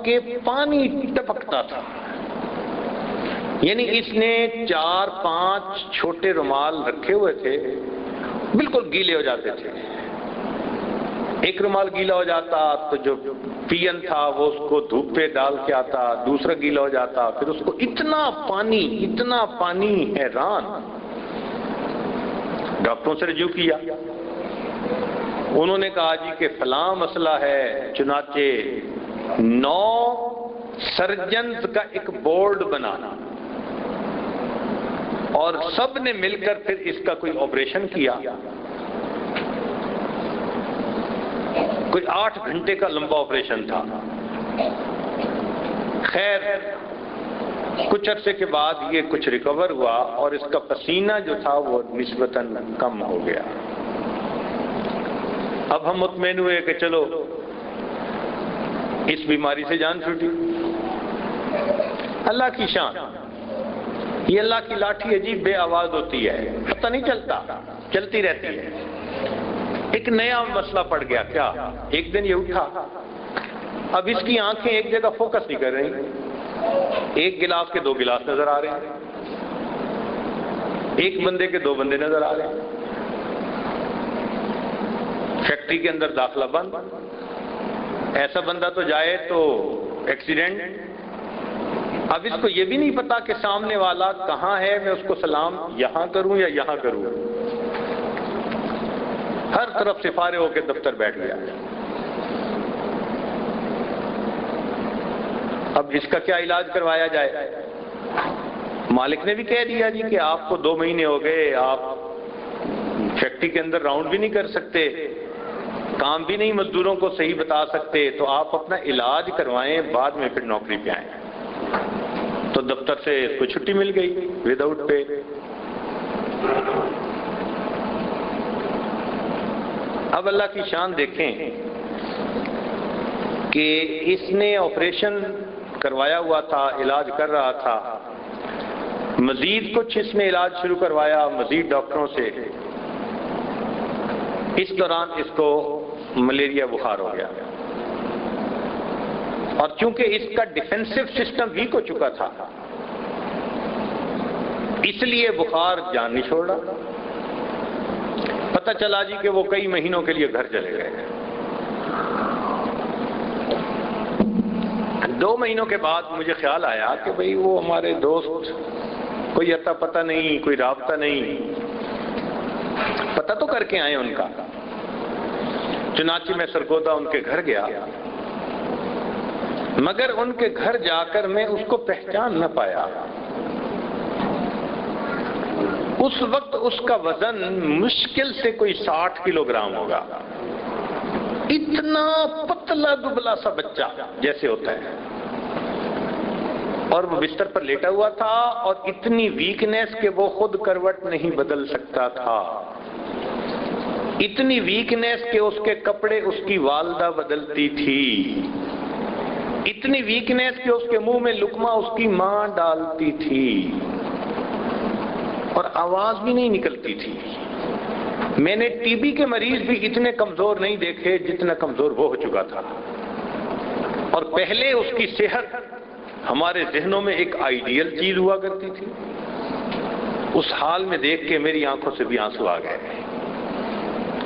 [SPEAKER 1] کہ پانی ٹپکتا تھا. یعنی اس نے 4-5 چھوٹے رومال رکھے ہوئے تھے بالکل گیلے ہو جاتے تھے. ایک رومال گیلا ہو جاتا تو جو پین تھا وہ اس کو دھوپ پہ ڈال کے آتا، دوسرا گیلا ہو جاتا پھر اس کو اتنا پانی حیران. ڈاکٹروں سے رجوع کیا. انہوں نے کہا جی کہ فلاں مسئلہ ہے. چنانچہ 9 سرجنز کا ایک بورڈ بنانا اور سب نے مل کر پھر اس کا کوئی آپریشن کیا. کوئی 8 گھنٹے کا لمبا آپریشن تھا. خیر کچھ عرصے کے بعد یہ کچھ ریکور ہوا اور اس کا پسینہ جو تھا وہ نسبتاً کم ہو گیا. اب ہم مطمئن ہوئے کہ چلو اس بیماری سے جان چھوٹی. اللہ کی شان. یہ اللہ کی لاٹھی عجیب بے آواز ہوتی ہے، پتہ نہیں چلتا، چلتی رہتی ہے. ایک نیا مسئلہ پڑ گیا. کیا؟ ایک دن یہ اٹھا، اب اس کی آنکھیں ایک جگہ فوکس نہیں کر رہی. ایک گلاس کے 2 گلاس نظر آ رہے ہیں، ایک بندے کے 2 بندے نظر آ رہے ہیں. فیکٹری کے اندر داخلہ بند. ایسا بندہ تو جائے تو ایکسیڈنٹ. اب اس کو یہ بھی نہیں پتا کہ سامنے والا کہاں ہے، میں اس کو سلام یہاں کروں یا یہاں کروں. ہر طرف سے فارغ ہو کے دفتر بیٹھ گیا. اب اس کا کیا علاج کروایا جائے؟ مالک نے بھی کہہ دیا جی کہ آپ کو 2 مہینے ہو گئے، آپ فیکٹری کے اندر راؤنڈ بھی نہیں کر سکتے، کام بھی نہیں مزدوروں کو صحیح بتا سکتے، تو آپ اپنا علاج کروائیں بعد میں پھر نوکری پہ آئیں. تو دفتر سے اس کو چھٹی مل گئی وداؤٹ پے۔ اب اللہ کی شان دیکھیں کہ اس نے آپریشن کروایا ہوا تھا، علاج کر رہا تھا، مزید کچھ اس نے علاج شروع کروایا مزید ڈاکٹروں سے، اس دوران اس کو ملیریا بخار ہو گیا، اور چونکہ اس کا ڈیفینسو سسٹم ویک ہو چکا تھا اس لیے بخار جان نہیں چھوڑ رہا۔ پتہ چلا جی کہ وہ کئی مہینوں کے لیے گھر چلے گئے۔ 2 مہینوں کے بعد مجھے خیال آیا کہ بھئی وہ ہمارے دوست، کوئی اتا پتہ نہیں، کوئی رابطہ نہیں، پتہ تو کر کے آئے ان کا۔ چنانچہ میں سرگودا ان کے گھر گیا، مگر ان کے گھر جا کر میں اس کو پہچان نہ پایا۔ اس وقت اس کا وزن مشکل سے کوئی 60 کلو گرام ہوگا، اتنا پتلا دبلا سا بچہ جیسے ہوتا ہے، اور وہ بستر پر لیٹا ہوا تھا، اور اتنی ویکنیس کہ وہ خود کروٹ نہیں بدل سکتا تھا، اتنی ویکنیس کہ اس کے کپڑے اس کی والدہ بدلتی تھی، اتنی ویکنیس کہ اس کے منہ میں لقمہ اس کی ماں ڈالتی تھی، اور آواز بھی نہیں نکلتی تھی۔ میں نے ٹی بی کے مریض بھی اتنے کمزور نہیں دیکھے جتنا کمزور وہ ہو چکا تھا، اور پہلے اس کی صحت ہمارے ذہنوں میں ایک آئیڈیل چیز ہوا کرتی تھی۔ اس حال میں دیکھ کے میری آنکھوں سے بھی آنسو آ گئے۔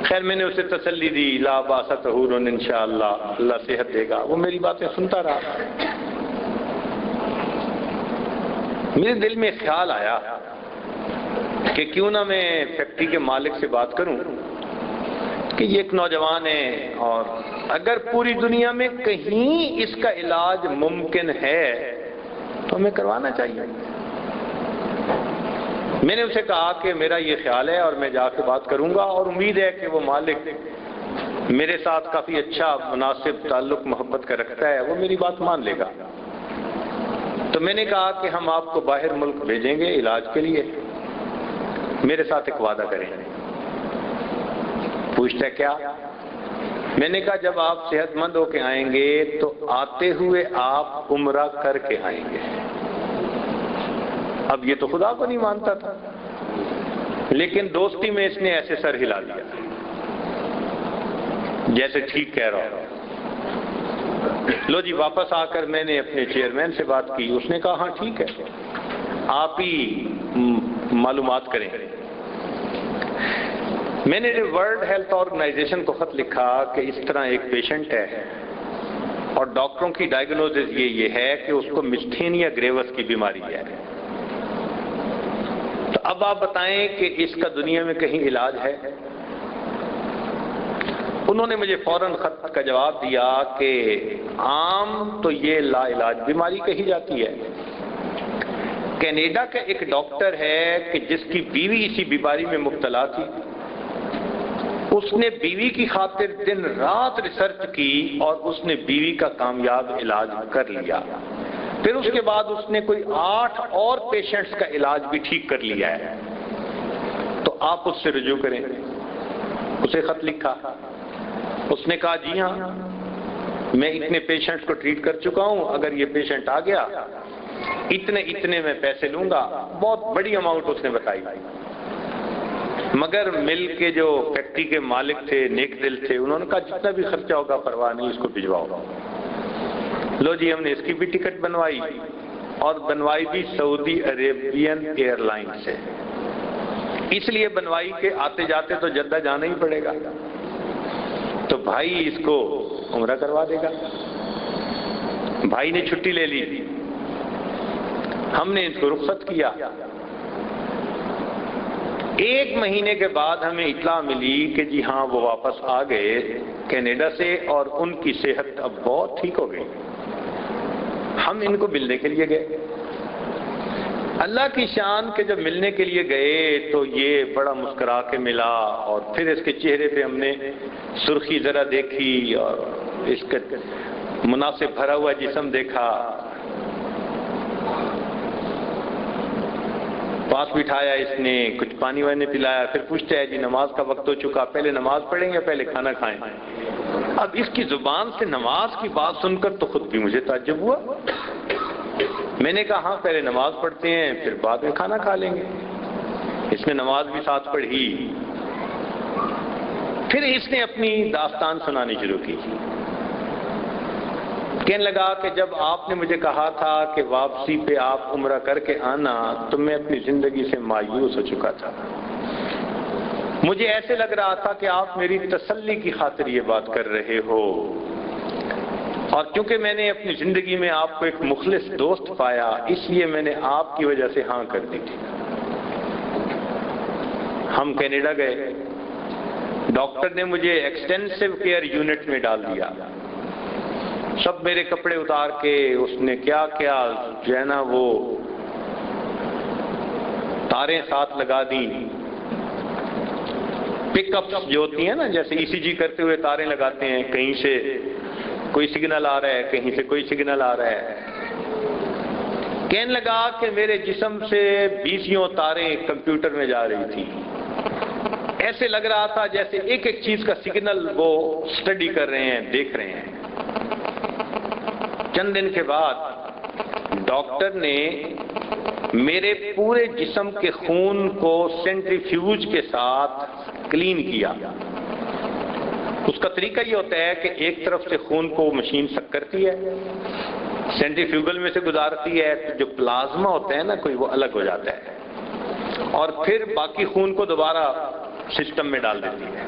[SPEAKER 1] خیر میں نے اسے تسلی دی، لا باس طہور انشاءاللہ، اللہ صحت دے گا۔ وہ میری باتیں سنتا رہا۔ میرے دل میں خیال آیا کہ کیوں نہ میں فیکٹری کے مالک سے بات کروں کہ یہ ایک نوجوان ہے، اور اگر پوری دنیا میں کہیں اس کا علاج ممکن ہے تو ہمیں کروانا چاہیے۔ میں نے اسے کہا کہ میرا یہ خیال ہے اور میں جا کے بات کروں گا، اور امید ہے کہ وہ مالک میرے ساتھ کافی اچھا مناسب تعلق محبت کا رکھتا ہے، وہ میری بات مان لے گا۔ تو میں نے کہا کہ ہم آپ کو باہر ملک بھیجیں گے علاج کے لیے، میرے ساتھ ایک وعدہ کریں۔ پوچھتا ہے کیا؟ میں نے کہا جب آپ صحت مند ہو کے آئیں گے تو آتے ہوئے آپ عمرہ کر کے آئیں گے۔ اب یہ تو خدا کو نہیں مانتا تھا، لیکن دوستی میں اس نے ایسے سر ہلا دیا جیسے ٹھیک کہہ رہا ہو۔ لو جی واپس آ کر میں نے اپنے چیئرمین سے بات کی، اس نے کہا ہاں ٹھیک ہے، آپ ہی معلومات کریں۔ میں نے ورلڈ ہیلتھ آرگنائزیشن کو خط لکھا کہ اس طرح ایک پیشنٹ ہے، اور ڈاکٹروں کی ڈائیگنوزس یہ ہے کہ اس کو میسٹینیا گریوس کی بیماری ہے۔ تو اب آپ بتائیں کہ اس کا دنیا میں کہیں علاج ہے؟ انہوں نے مجھے فوراً خط کا جواب دیا کہ عام تو یہ لا علاج بیماری کہی جاتی ہے۔ کینیڈا کا ایک ڈاکٹر ہے کہ جس کی بیوی اسی بیماری میں مبتلا تھی، اس نے بیوی کی خاطر دن رات ریسرچ کی اور اس نے بیوی کا کامیاب علاج کر لیا۔ پھر اس کے بعد اس نے کوئی 8 اور پیشنٹس کا علاج بھی ٹھیک کر لیا ہے۔ تو آپ اس سے رجوع کریں۔ اسے خط لکھا، اس نے کہا جی ہاں میں اتنے پیشنٹس کو ٹریٹ کر چکا ہوں، اگر یہ پیشنٹ آ گیا اتنے میں پیسے لوں گا۔ بہت بڑی اماؤنٹ اس نے بتائی، مگر مل کے جو فیکٹری کے مالک تھے نیک دل تھے، انہوں نے کہا جتنا بھی خرچہ ہوگا پرواہ نہیں، اس کو بھجواؤ۔ لو جی ہم نے اس کی بھی ٹکٹ بنوائی، اور بنوائی بھی سعودی عربین ایئر لائن سے، اس لیے بنوائی کہ آتے جاتے تو جدہ جانا ہی پڑے گا، تو بھائی اس کو عمرہ کروا دے گا۔ بھائی نے چھٹی لے لی، ہم نے اس کو رخصت کیا۔ 1 مہینے کے بعد ہمیں اطلاع ملی کہ جی ہاں وہ واپس آ گئے کینیڈا سے، اور ان کی صحت اب بہت ٹھیک ہو گئی۔ ہم ان کو ملنے کے لیے گئے۔ اللہ کی شان کہ جب ملنے کے لیے گئے تو یہ بڑا مسکرا کے ملا، اور پھر اس کے چہرے پہ ہم نے سرخی ذرا دیکھی، اور اس کا مناسب بھرا ہوا جسم دیکھا۔ پاس بٹھایا اس نے، کچھ پانی وانی پلایا، پھر پوچھتا ہے جی نماز کا وقت ہو چکا، پہلے نماز پڑھیں یا پہلے کھانا کھائیں؟ اب اس کی زبان سے نماز کی بات سن کر تو خود بھی مجھے تعجب ہوا۔ میں نے کہا ہاں پہلے نماز پڑھتے ہیں پھر بعد میں کھانا کھا لیں گے۔ اس نے نماز بھی ساتھ پڑھی، پھر اس نے اپنی داستان سنانی شروع کی۔ کہنے لگا کہ جب آپ نے مجھے کہا تھا کہ واپسی پہ آپ عمرہ کر کے آنا تو میں اپنی زندگی سے مایوس ہو چکا تھا۔ مجھے ایسے لگ رہا تھا کہ آپ میری تسلی کی خاطر یہ بات کر رہے ہو، اور کیونکہ میں نے اپنی زندگی میں آپ کو ایک مخلص دوست پایا اس لیے میں نے آپ کی وجہ سے ہاں کر دی تھی۔ ہم کینیڈا گئے، ڈاکٹر نے مجھے ایکسٹینسو کیئر یونٹ میں ڈال دیا، سب میرے کپڑے اتار کے اس نے کیا کیا جو ہے نا وہ تاریں ساتھ لگا دی، پک اپس جو ہوتی ہیں نا جیسے ای سی جی کرتے ہوئے تاریں لگاتے ہیں، کہیں سے کوئی سگنل آ رہا ہے کہیں سے کوئی سگنل آ رہا ہے۔ کہنے لگا کہ میرے جسم سے 20 تاریں کمپیوٹر میں جا رہی تھی، ایسے لگ رہا تھا جیسے ایک ایک چیز کا سگنل وہ اسٹڈی کر رہے ہیں، دیکھ رہے ہیں۔ چند دن کے بعد ڈاکٹر نے میرے پورے جسم کے خون کو سینٹریفیوج کے ساتھ کلین کیا۔ اس کا طریقہ یہ ہوتا ہے کہ ایک طرف سے خون کو مشین سک کرتی ہے، سینٹریفیوگل میں سے گزارتی ہے، جو پلازما ہوتا ہے نا کوئی وہ الگ ہو جاتا ہے، اور پھر باقی خون کو دوبارہ سسٹم میں ڈال دیتی ہے۔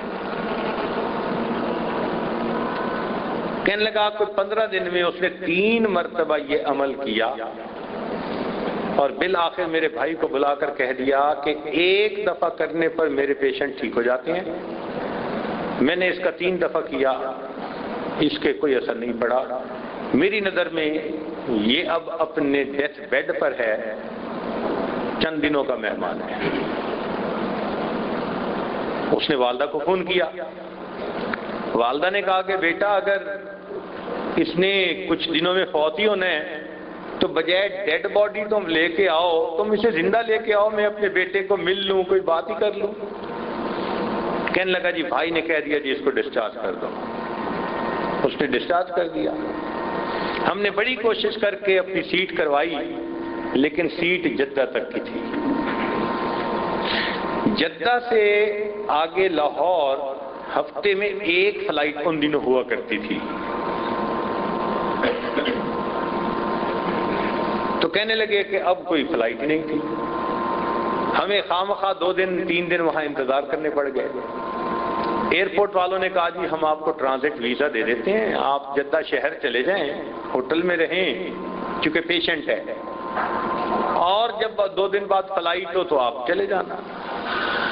[SPEAKER 1] کہنے لگا کوئی 15 دن میں اس نے 3 مرتبہ یہ عمل کیا، اور بالآخر میرے بھائی کو بلا کر کہہ دیا کہ ایک دفعہ کرنے پر میرے پیشنٹ ٹھیک ہو جاتے ہیں۔ میں نے اس کا 3 دفعہ کیا، اس کے کوئی اثر نہیں پڑا۔ میری نظر میں یہ اب اپنے ڈیتھ بیڈ پر ہے، چند دنوں کا مہمان ہے۔ اس نے والدہ کو فون کیا، والدہ نے کہا کہ بیٹا اگر اس نے کچھ دنوں میں فوت ہی ہونا ہے تو بجائے ڈیڈ باڈی تم لے کے آؤ، تم اسے زندہ لے کے آؤ، میں اپنے بیٹے کو مل لوں، کوئی بات ہی کر لوں۔ کہنے لگا جی بھائی نے کہہ دیا جی اس کو ڈسچارج کر دو۔ اس نے ڈسچارج کر دیا۔ ہم نے بڑی کوشش کر کے اپنی سیٹ کروائی، لیکن سیٹ جدہ تک کی تھی۔ جدہ سے آگے لاہور ہفتے میں 1 فلائٹ ان دنوں ہوا کرتی تھی۔ تو کہنے لگے کہ اب کوئی فلائٹ نہیں تھی، ہمیں خواہ 2 دن 3 دن وہاں انتظار کرنے پڑ گئے۔ ایئرپورٹ والوں نے کہا جی ہم آپ کو ٹرانزٹ ویزا دے دیتے ہیں، آپ جدہ شہر چلے جائیں، ہوٹل میں رہیں چونکہ پیشنٹ ہے، اور جب 2 دن بعد فلائٹ ہو تو آپ چلے جانا۔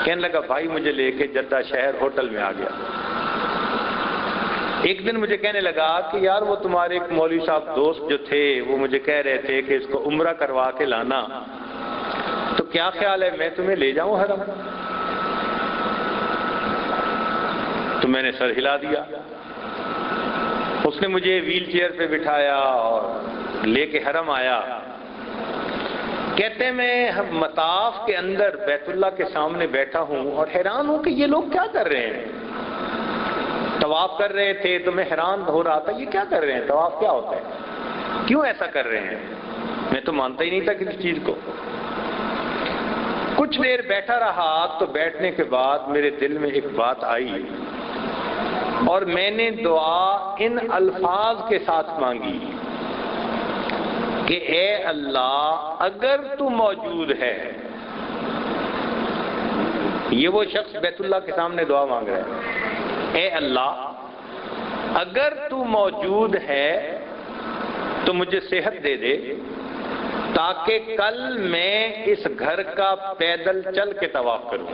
[SPEAKER 1] کہنے لگا بھائی مجھے لے کے جدہ شہر ہوٹل میں آ گیا۔ ایک دن مجھے کہنے لگا کہ یار وہ تمہارے ایک مولوی صاحب دوست جو تھے وہ مجھے کہہ رہے تھے کہ اس کو عمرہ کروا کے لانا، تو کیا خیال ہے میں تمہیں لے جاؤں حرم؟ تو میں نے سر ہلا دیا۔ اس نے مجھے ویل چیئر پہ بٹھایا اور لے کے حرم آیا۔ کہتے ہیں میں مطاف کے اندر بیت اللہ کے سامنے بیٹھا ہوں اور حیران ہوں کہ یہ لوگ کیا کر رہے ہیں۔ طواف کر رہے تھے تو میں حیران ہو رہا تھا یہ کیا کر رہے ہیں، طواف کیا ہوتا ہے، کیوں ایسا کر رہے ہیں؟ میں تو مانتا ہی نہیں تھا کسی چیز کو۔ کچھ دیر بیٹھا رہا تو بیٹھنے کے بعد میرے دل میں ایک بات آئی، اور میں نے دعا ان الفاظ کے ساتھ مانگی کہ اے اللہ اگر تو موجود ہے، یہ وہ شخص بیت اللہ کے سامنے دعا مانگ رہا ہے، اے اللہ اگر تو موجود ہے تو مجھے صحت دے دے تاکہ کل میں اس گھر کا پیدل چل کے طواف کروں۔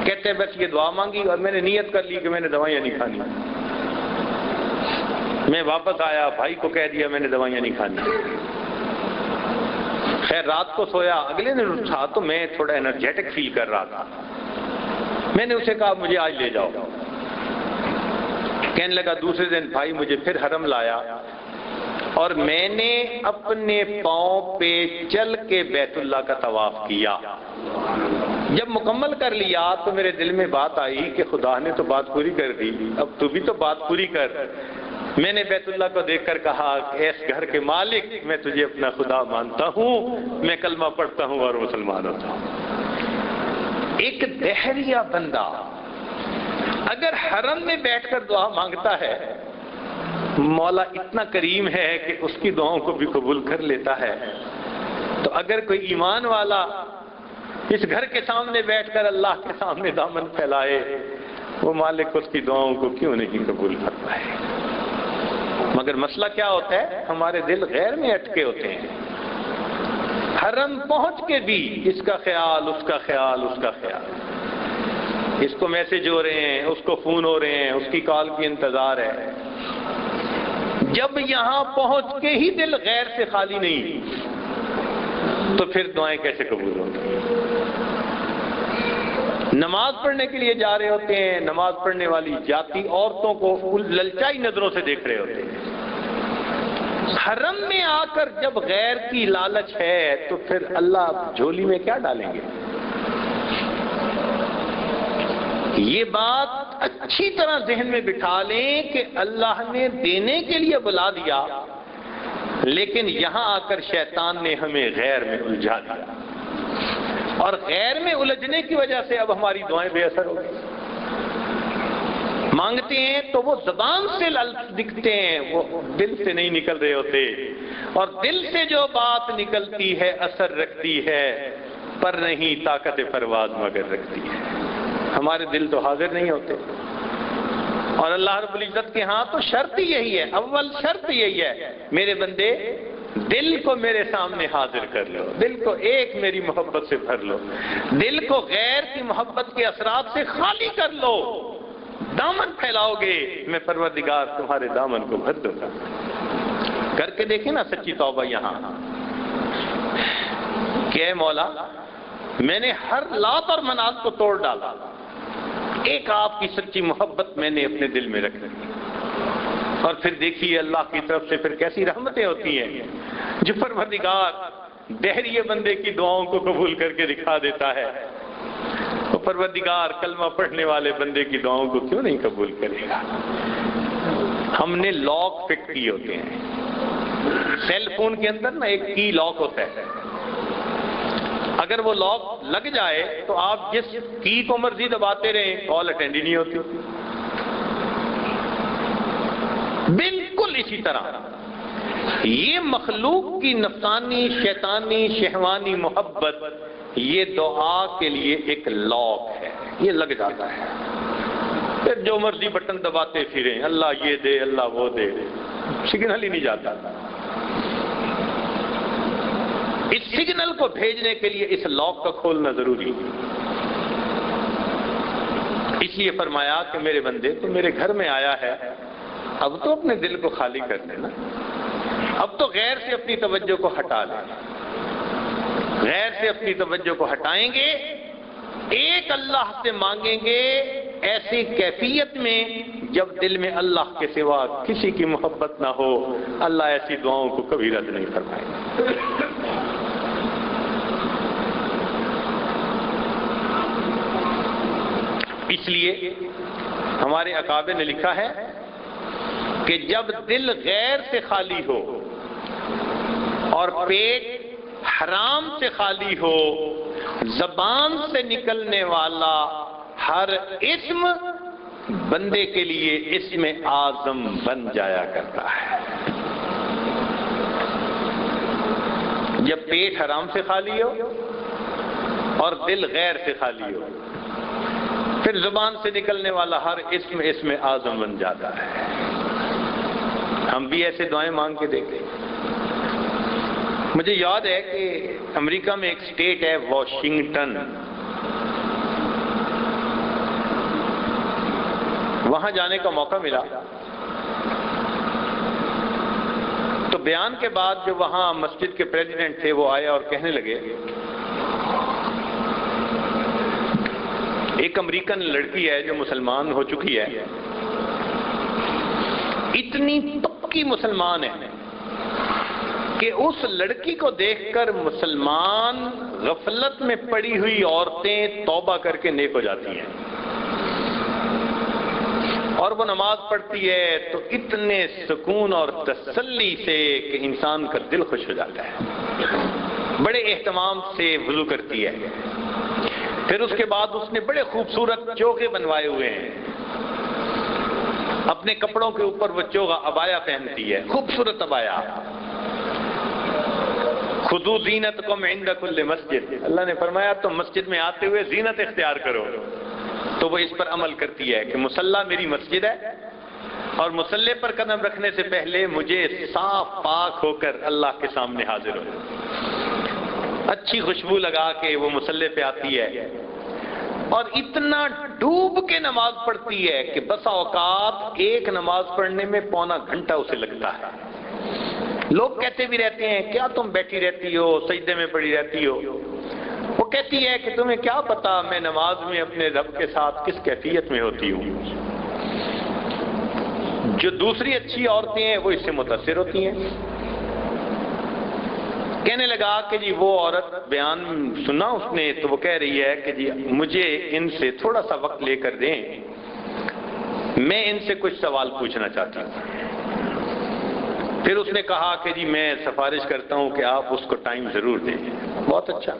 [SPEAKER 1] کہتے ہیں بس یہ دعا مانگی اور میں نے نیت کر لی کہ میں نے دوائیاں نہیں کھانی۔ میں واپس آیا، بھائی کو کہہ دیا میں نے دوائیاں نہیں کھانی۔ خیر رات کو سویا، اگلے دن اٹھا تو میں تھوڑا انرجیٹک فیل کر رہا تھا۔ میں نے اسے کہا مجھے آج لے جاؤ۔ کہنے لگا دوسرے دن بھائی مجھے پھر حرم لایا، اور میں نے اپنے پاؤں پہ چل کے بیت اللہ کا طواف کیا۔ جب مکمل کر لیا تو میرے دل میں بات آئی کہ خدا نے تو بات پوری کر دی، اب تو بھی تو بات پوری کر۔ میں نے بیت اللہ کو دیکھ کر کہا کہ اس گھر کے مالک، میں تجھے اپنا خدا مانتا ہوں، میں کلمہ پڑھتا ہوں اور مسلمان ہوتا ہوں۔ ایک دہریہ بندہ اگر حرم میں بیٹھ کر دعا مانگتا ہے، مولا اتنا کریم ہے کہ اس کی دعاؤں کو بھی قبول کر لیتا ہے، تو اگر کوئی ایمان والا اس گھر کے سامنے بیٹھ کر اللہ کے سامنے دامن پھیلائے، وہ مالک اس کی دعاؤں کو کیوں نہیں قبول کرتا ہے؟ مگر مسئلہ کیا ہوتا ہے؟ ہمارے دل غیر میں اٹکے ہوتے ہیں۔ حرم پہنچ کے بھی اس کا خیال، اس کا خیال، اس کا خیال، اس کو میسج ہو رہے ہیں، اس کو فون ہو رہے ہیں، اس کی کال کی انتظار ہے۔ جب یہاں پہنچ کے ہی دل غیر سے خالی نہیں، تو پھر دعائیں کیسے قبول ہوتی؟ نماز پڑھنے کے لیے جا رہے ہوتے ہیں، نماز پڑھنے والی جاتی عورتوں کو للچائی نظروں سے دیکھ رہے ہوتے ہیں۔ حرم میں آ کر جب غیر کی لالچ ہے تو پھر اللہ جھولی میں کیا ڈالیں گے؟ یہ بات اچھی طرح ذہن میں بٹھا لیں کہ اللہ نے دینے کے لیے بلا دیا، لیکن یہاں آ کر شیطان نے ہمیں غیر میں الجھا دیا، اور غیر میں الجھنے کی وجہ سے اب ہماری دعائیں بے اثر ہو گئی۔ مانگتے ہیں تو وہ زبان سے دکھتے ہیں، وہ دل سے نہیں نکل رہے ہوتے، اور دل سے جو بات نکلتی ہے اثر رکھتی ہے، پر نہیں طاقت پرواز مگر رکھتی ہے۔ ہمارے دل تو حاضر نہیں ہوتے، اور اللہ رب العزت کے ہاں تو شرط یہی ہے، اول شرط یہی ہے، میرے بندے دل کو میرے سامنے حاضر کر لو، دل کو ایک میری محبت سے بھر لو، دل کو غیر کی محبت کے اثرات سے خالی کر لو، دامن پھیلاؤ گے، میں پروردگار تمہارے دامن کو بھر دوں گا۔ کر کے دیکھیں نا سچی توبہ یہاں کہ اے مولا، میں نے ہر لات اور منات کو توڑ ڈالا، ایک آپ کی سچی محبت میں نے اپنے دل میں رکھ لی، اور پھر دیکھیے اللہ کی طرف سے پھر کیسی رحمتیں ہوتی ہیں، جو پروردگار دہریے بندے کی دعاؤں کو قبول کر کے دکھا دیتا ہے، وہ پروردگار کلمہ پڑھنے والے بندے کی دعاؤں کو کیوں نہیں قبول کرے گا؟ ہم نے لاک فٹ کیے ہوتے ہیں، سیل فون کے اندر نا ایک کی لاک ہوتا ہے، اگر وہ لاک لگ جائے تو آپ جس کی کو مرضی دباتے رہیں، کال اٹینڈ ہی نہیں ہوتی۔ بالکل اسی طرح یہ مخلوق کی نفسانی، شیطانی، شہوانی محبت، یہ دعا کے لیے ایک لاک ہے، یہ لگ جاتا ہے، پھر جو مرضی بٹن دباتے پھریں، اللہ یہ دے، اللہ وہ دے، سگنل ہی نہیں جاتا۔ اس سگنل کو بھیجنے کے لیے اس لاک کا کھولنا ضروری ہے۔ اس لیے فرمایا کہ میرے بندے تو میرے گھر میں آیا ہے، اب تو اپنے دل کو خالی کر لینا، اب تو غیر سے اپنی توجہ کو ہٹا لیں۔ غیر سے اپنی توجہ کو ہٹائیں گے، ایک اللہ سے مانگیں گے ایسی کیفیت میں جب دل میں اللہ کے سوا کسی کی محبت نہ ہو، اللہ ایسی دعاؤں کو کبھی رد نہیں فرمائے گا۔ اس لیے ہمارے اکابر نے لکھا ہے کہ جب دل غیر سے خالی ہو اور پیٹ حرام سے خالی ہو، زبان سے نکلنے والا ہر اسم بندے کے لیے اسم اعظم بن جایا کرتا ہے۔ جب پیٹ حرام سے خالی ہو اور دل غیر سے خالی ہو، پھر زبان سے نکلنے والا ہر اسم اعظم بن جاتا ہے۔ ہم بھی ایسے دعائیں مانگ کے دیکھیں۔ مجھے یاد ہے کہ امریکہ میں ایک اسٹیٹ ہے واشنگٹن، وہاں جانے کا موقع ملا تو بیان کے بعد جو وہاں مسجد کے پریزیڈنٹ تھے وہ آئے اور کہنے لگے، ایک امریکن لڑکی ہے جو مسلمان ہو چکی ہے، اتنی پکی مسلمان ہے کہ اس لڑکی کو دیکھ کر مسلمان غفلت میں پڑی ہوئی عورتیں توبہ کر کے نیک ہو جاتی ہیں، اور وہ نماز پڑھتی ہے تو اتنے سکون اور تسلی سے کہ انسان کا دل خوش ہو جاتا ہے، بڑے اہتمام سے وضو کرتی ہے، پھر اس کے بعد اس نے بڑے خوبصورت چوغے بنوائے ہوئے ہیں، اپنے کپڑوں کے اوپر وہ چوغا عبایا پہنتی ہے، خوبصورت عبایا، خذوا زینتکم عند کل مسجد، اللہ نے فرمایا تم مسجد میں آتے ہوئے زینت اختیار کرو، تو وہ اس پر عمل کرتی ہے کہ مصلی میری مسجد ہے، اور مصلی پر قدم رکھنے سے پہلے مجھے صاف پاک ہو کر اللہ کے سامنے حاضر ہو، اچھی خوشبو لگا کے وہ مصلی پہ آتی ہے، اور اتنا ڈوب کے نماز پڑھتی ہے کہ بسا اوقات ایک نماز پڑھنے میں پونا گھنٹہ اسے لگتا ہے۔ لوگ کہتے بھی رہتے ہیں کیا تم بیٹھی رہتی ہو، سجدے میں پڑی رہتی ہو، وہ کہتی ہے کہ تمہیں کیا پتا میں نماز میں اپنے رب کے ساتھ کس کیفیت میں ہوتی ہوں۔ جو دوسری اچھی عورتیں ہیں وہ اس سے متاثر ہوتی ہیں۔ کہنے لگا کہ جی وہ عورت بیان سنا اس نے، تو وہ کہہ رہی ہے کہ جی مجھے ان سے تھوڑا سا وقت لے کر دیں، میں ان سے کچھ سوال پوچھنا چاہتی ہوں۔ پھر اس نے کہا کہ جی میں سفارش کرتا ہوں کہ آپ اس کو ٹائم ضرور دیں۔ بہت اچھا۔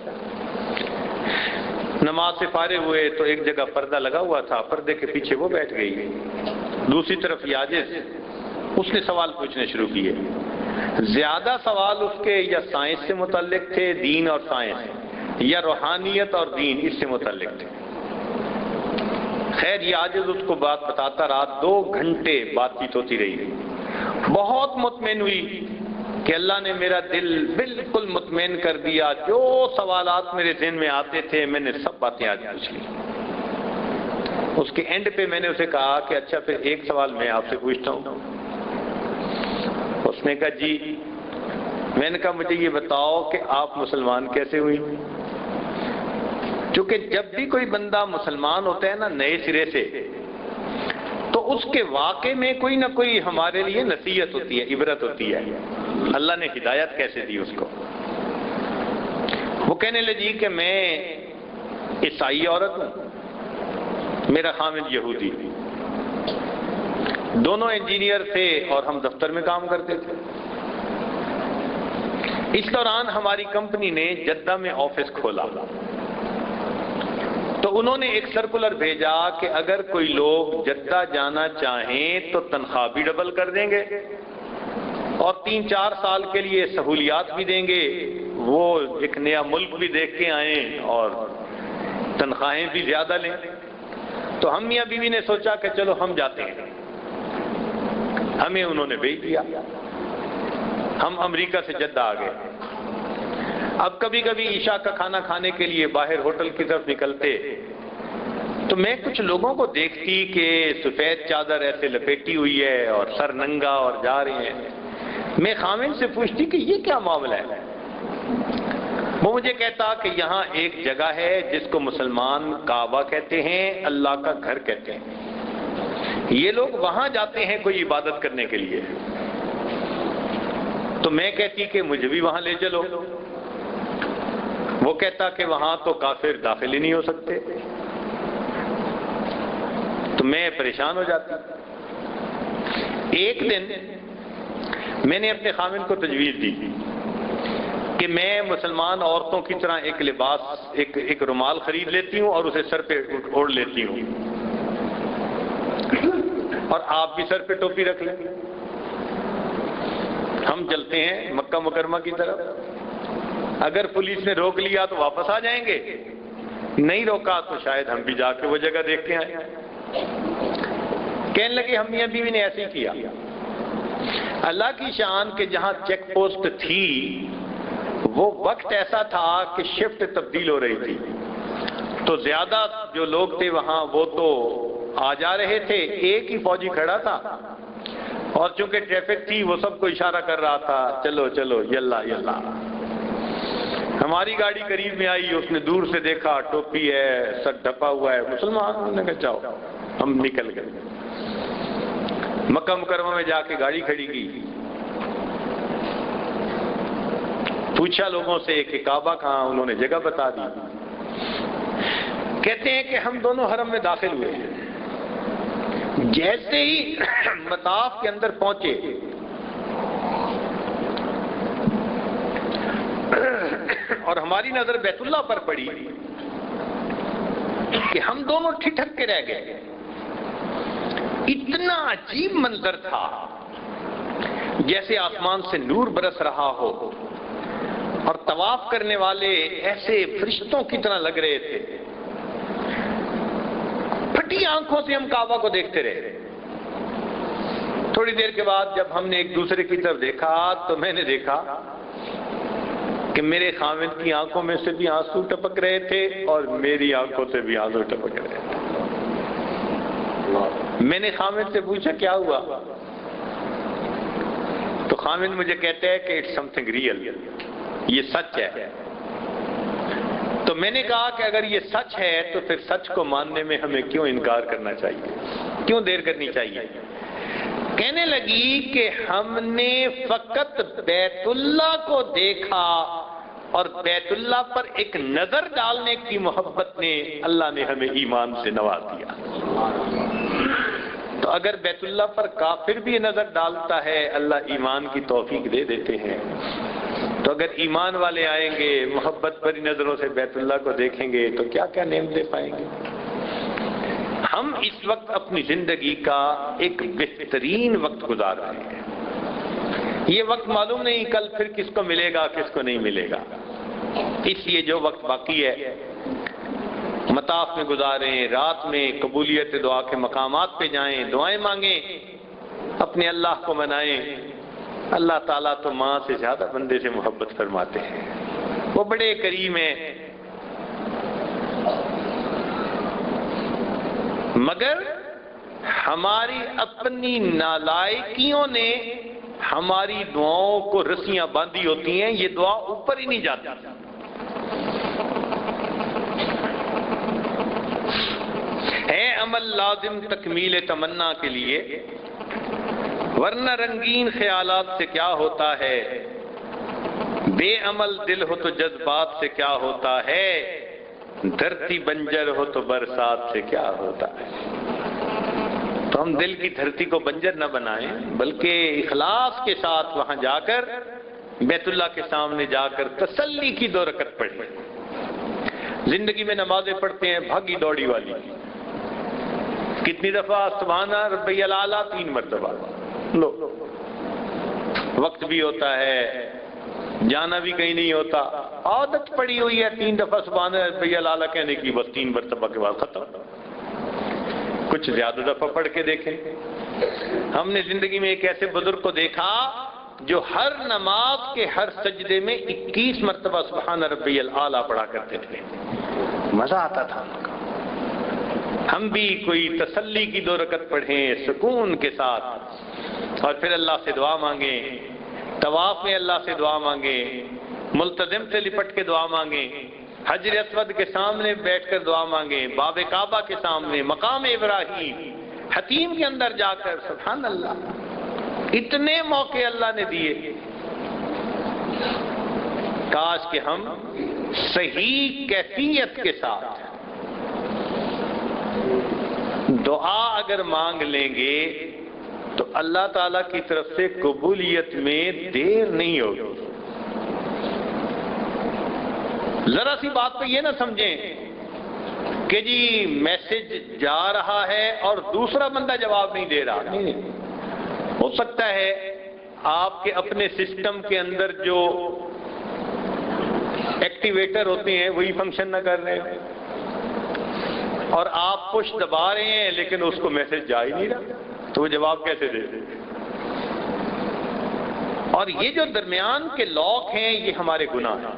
[SPEAKER 1] نماز سے فارغ ہوئے تو ایک جگہ پردہ لگا ہوا تھا، پردے کے پیچھے وہ بیٹھ گئی، دوسری طرف یاجز، اس نے سوال پوچھنے شروع کیے۔ زیادہ سوال اس کے یا سائنس سے متعلق تھے، دین اور سائنس، یا روحانیت اور دین اس سے متعلق تھے۔ خیر یاجز اس کو بات بتاتا رہا، 2 گھنٹے بات چیت ہوتی رہی، بہت مطمئن ہوئی کہ اللہ نے میرا دل بالکل مطمئن کر دیا، جو سوالات میرے ذہن میں آتے تھے میں نے سب باتیں آج پوچھ لی۔ اس کے اینڈ پہ میں نے اسے کہا کہ اچھا پھر ایک سوال میں آپ سے پوچھتا ہوں۔ اس نے کہا جی۔ میں نے کہا مجھے یہ بتاؤ کہ آپ مسلمان کیسے ہوئی؟ چونکہ جب بھی کوئی بندہ مسلمان ہوتا ہے نا نئے سرے سے، تو اس کے واقع میں کوئی نہ کوئی ہمارے لیے نصیحت ہوتی ہے، عبرت ہوتی ہے، اللہ نے ہدایت کیسے دی اس کو۔ وہ کہنے لگی کہ میں عیسائی عورت ہوں، میرا خامد یہودی، دونوں انجینئر تھے اور ہم دفتر میں کام کرتے تھے۔ اس دوران ہماری کمپنی نے جدہ میں آفس کھولا، تو انہوں نے ایک سرکولر بھیجا کہ اگر کوئی لوگ جدہ جانا چاہیں تو تنخواہ بھی ڈبل کر دیں گے اور 3-4 سال کے لیے سہولیات بھی دیں گے، وہ ایک نیا ملک بھی دیکھ کے آئیں اور تنخواہیں بھی زیادہ لیں۔ تو ہم میاں بیوی نے سوچا کہ چلو ہم جاتے ہیں، ہمیں انہوں نے بھیج دیا، ہم امریکہ سے جدہ آ گئے۔ اب کبھی کبھی عشاء کا کھانا کھانے کے لیے باہر ہوٹل کی طرف نکلتے تو میں کچھ لوگوں کو دیکھتی کہ سفید چادر ایسے لپیٹی ہوئی ہے اور سر ننگا اور جا رہے ہیں۔ میں خامد سے پوچھتی کہ یہ کیا معاملہ ہے؟ وہ مجھے کہتا کہ یہاں ایک جگہ ہے جس کو مسلمان کعبہ کہتے ہیں، اللہ کا گھر کہتے ہیں، یہ لوگ وہاں جاتے ہیں کوئی عبادت کرنے کے لیے۔ تو میں کہتی کہ مجھے بھی وہاں لے چلو۔ وہ کہتا کہ وہاں تو کافر داخل ہی نہیں ہو سکتے۔ تو میں پریشان ہو جاتی۔ ایک دن میں نے اپنے خامد کو تجویز دی کہ میں مسلمان عورتوں کی طرح ایک لباس، ایک رومال خرید لیتی ہوں اور اسے سر پہ اوڑھ لیتی ہوں، اور آپ بھی سر پہ ٹوپی رکھ لیں، ہم چلتے ہیں مکہ مکرمہ کی طرف۔ اگر پولیس نے روک لیا تو واپس آ جائیں گے، نہیں روکا تو شاید ہم بھی جا کے وہ جگہ دیکھ کے آئیں۔ کہنے لگے ہم میاں بیوی نے ایسے ہی کیا۔ اللہ کی شان کہ جہاں چیک پوسٹ تھی وہ وقت ایسا تھا کہ شفٹ تبدیل ہو رہی تھی، تو زیادہ جو لوگ تھے وہاں وہ تو آ جا رہے تھے، ایک ہی فوجی کھڑا تھا، اور چونکہ ٹریفک تھی وہ سب کو اشارہ کر رہا تھا چلو چلو یلا یلا۔ ہماری گاڑی قریب میں آئی، اس نے دور سے دیکھا ٹوپی ہے، سر ڈھپا ہوا ہے، مسلمان، نے کہا جاؤ، ہم نکل گئے۔ مکہ مکرمہ میں جا کے گاڑی کھڑی کی، پوچھا لوگوں سے کہ کعبہ کہاں، انہوں نے جگہ بتا دی. کہتے ہیں کہ ہم دونوں حرم میں داخل ہوئے، جیسے ہی مطاف کے اندر پہنچے اور ہماری نظر بیت اللہ پر پڑی کہ ہم دونوں ٹھٹک کے رہ گئے. اتنا عجیب منظر تھا، جیسے آسمان سے نور برس رہا ہو اور طواف کرنے والے ایسے فرشتوں کی طرح لگ رہے تھے. پھٹی آنکھوں سے ہم کعبہ کو دیکھتے رہے. تھوڑی دیر کے بعد جب ہم نے ایک دوسرے کی طرف دیکھا تو میں نے دیکھا کہ میرے خاوند کی آنکھوں میں سے بھی آنسو ٹپک رہے تھے اور میری آنکھوں سے بھی آنسو ٹپک رہے تھے. میں نے خاوند سے پوچھا کیا ہوا، تو خاوند مجھے کہتے ہیں کہ اٹس سم تھنگ ریئل، یہ سچ ہے. تو میں نے کہا کہ اگر یہ سچ ہے تو پھر سچ کو ماننے میں ہمیں کیوں انکار کرنا چاہیے، کیوں دیر کرنی چاہیے. کہنے لگی کہ ہم نے فقط بیت اللہ کو دیکھا اور بیت اللہ پر ایک نظر ڈالنے کی محبت نے اللہ نے ہمیں ایمان سے نواز دیا. تو اگر بیت اللہ پر کافر بھی نظر ڈالتا ہے اللہ ایمان کی توفیق دے دیتے ہیں. تو اگر ایمان والے آئیں گے محبت بھری نظروں سے بیت اللہ کو دیکھیں گے تو کیا کیا نعمت دے پائیں گے. ہم اس وقت اپنی زندگی کا ایک بہترین وقت گزار رہے ہیں. یہ وقت معلوم نہیں کل پھر کس کو ملے گا کس کو نہیں ملے گا. اس لیے جو وقت باقی ہے مطاف میں گزاریں، رات میں قبولیت دعا کے مقامات پہ جائیں، دعائیں مانگیں، اپنے اللہ کو منائیں. اللہ تعالیٰ تو ماں سے زیادہ بندے سے محبت فرماتے ہیں، وہ بڑے کریم ہیں. مگر ہماری اپنی نالائکیوں نے ہماری دعاؤں کو رسیاں باندھی ہوتی ہیں، یہ دعا اوپر ہی نہیں جاتی. ہے عمل لازم تکمیل تمنا کے لیے، ورنہ رنگین خیالات سے کیا ہوتا ہے، بے عمل دل ہو تو جذبات سے کیا ہوتا ہے، دھرتی بنجر ہو تو برسات سے کیا ہوتا ہے. تو ہم دل کی دھرتی کو بنجر نہ بنائیں بلکہ اخلاص کے ساتھ وہاں جا کر بیت اللہ کے سامنے جا کر تسلی کی 2 رکعت پڑھیں. زندگی میں نمازیں پڑھتے ہیں بھاگی دوڑی والی، کتنی دفعہ سبحان ربی الاعلیٰ 3 مرتبہ. لو وقت بھی ہوتا ہے، جانا بھی کہیں نہیں ہوتا، عادت پڑی ہوئی ہے 3 دفعہ سبحان ربی الاعلیٰ کہنے کی، بس 3 مرتبہ کے بعد ختم. کچھ زیادہ دفعہ پڑھ کے دیکھیں. ہم نے زندگی میں ایک ایسے بزرگ کو دیکھا جو ہر نماز کے ہر سجدے میں 21 مرتبہ سبحان ربی الاعلیٰ پڑھا کرتے تھے. مزہ آتا تھا. ہم بھی کوئی تسلی کی 2 رکعت پڑھیں سکون کے ساتھ اور پھر اللہ سے دعا مانگیں. طواف میں اللہ سے دعا مانگیں، ملتزم سے لپٹ کے دعا مانگیں، حجر اسود کے سامنے بیٹھ کر دعا مانگیں، باب کعبہ کے سامنے، مقام ابراہیم، حتیم کے اندر جا کر. سبحان اللہ، اتنے موقع اللہ نے دیے. کاش کہ ہم صحیح کیفیت کے ساتھ دعا اگر مانگ لیں گے تو اللہ تعالیٰ کی طرف سے قبولیت میں دیر نہیں ہوگی. ذرا سی بات پہ یہ نہ سمجھیں کہ جی میسج جا رہا ہے اور دوسرا بندہ جواب نہیں دے رہا. نہیں، ہو سکتا ہے آپ کے اپنے سسٹم کے اندر جو ایکٹیویٹر ہوتے ہیں وہی فنکشن نہ کر رہے ہیں اور آپ پش دبا رہے ہیں لیکن اس کو میسج جا ہی نہیں رہا، تو وہ جواب کیسے دے دے. اور یہ جو درمیان کے لاک ہیں یہ ہمارے گناہ ہیں.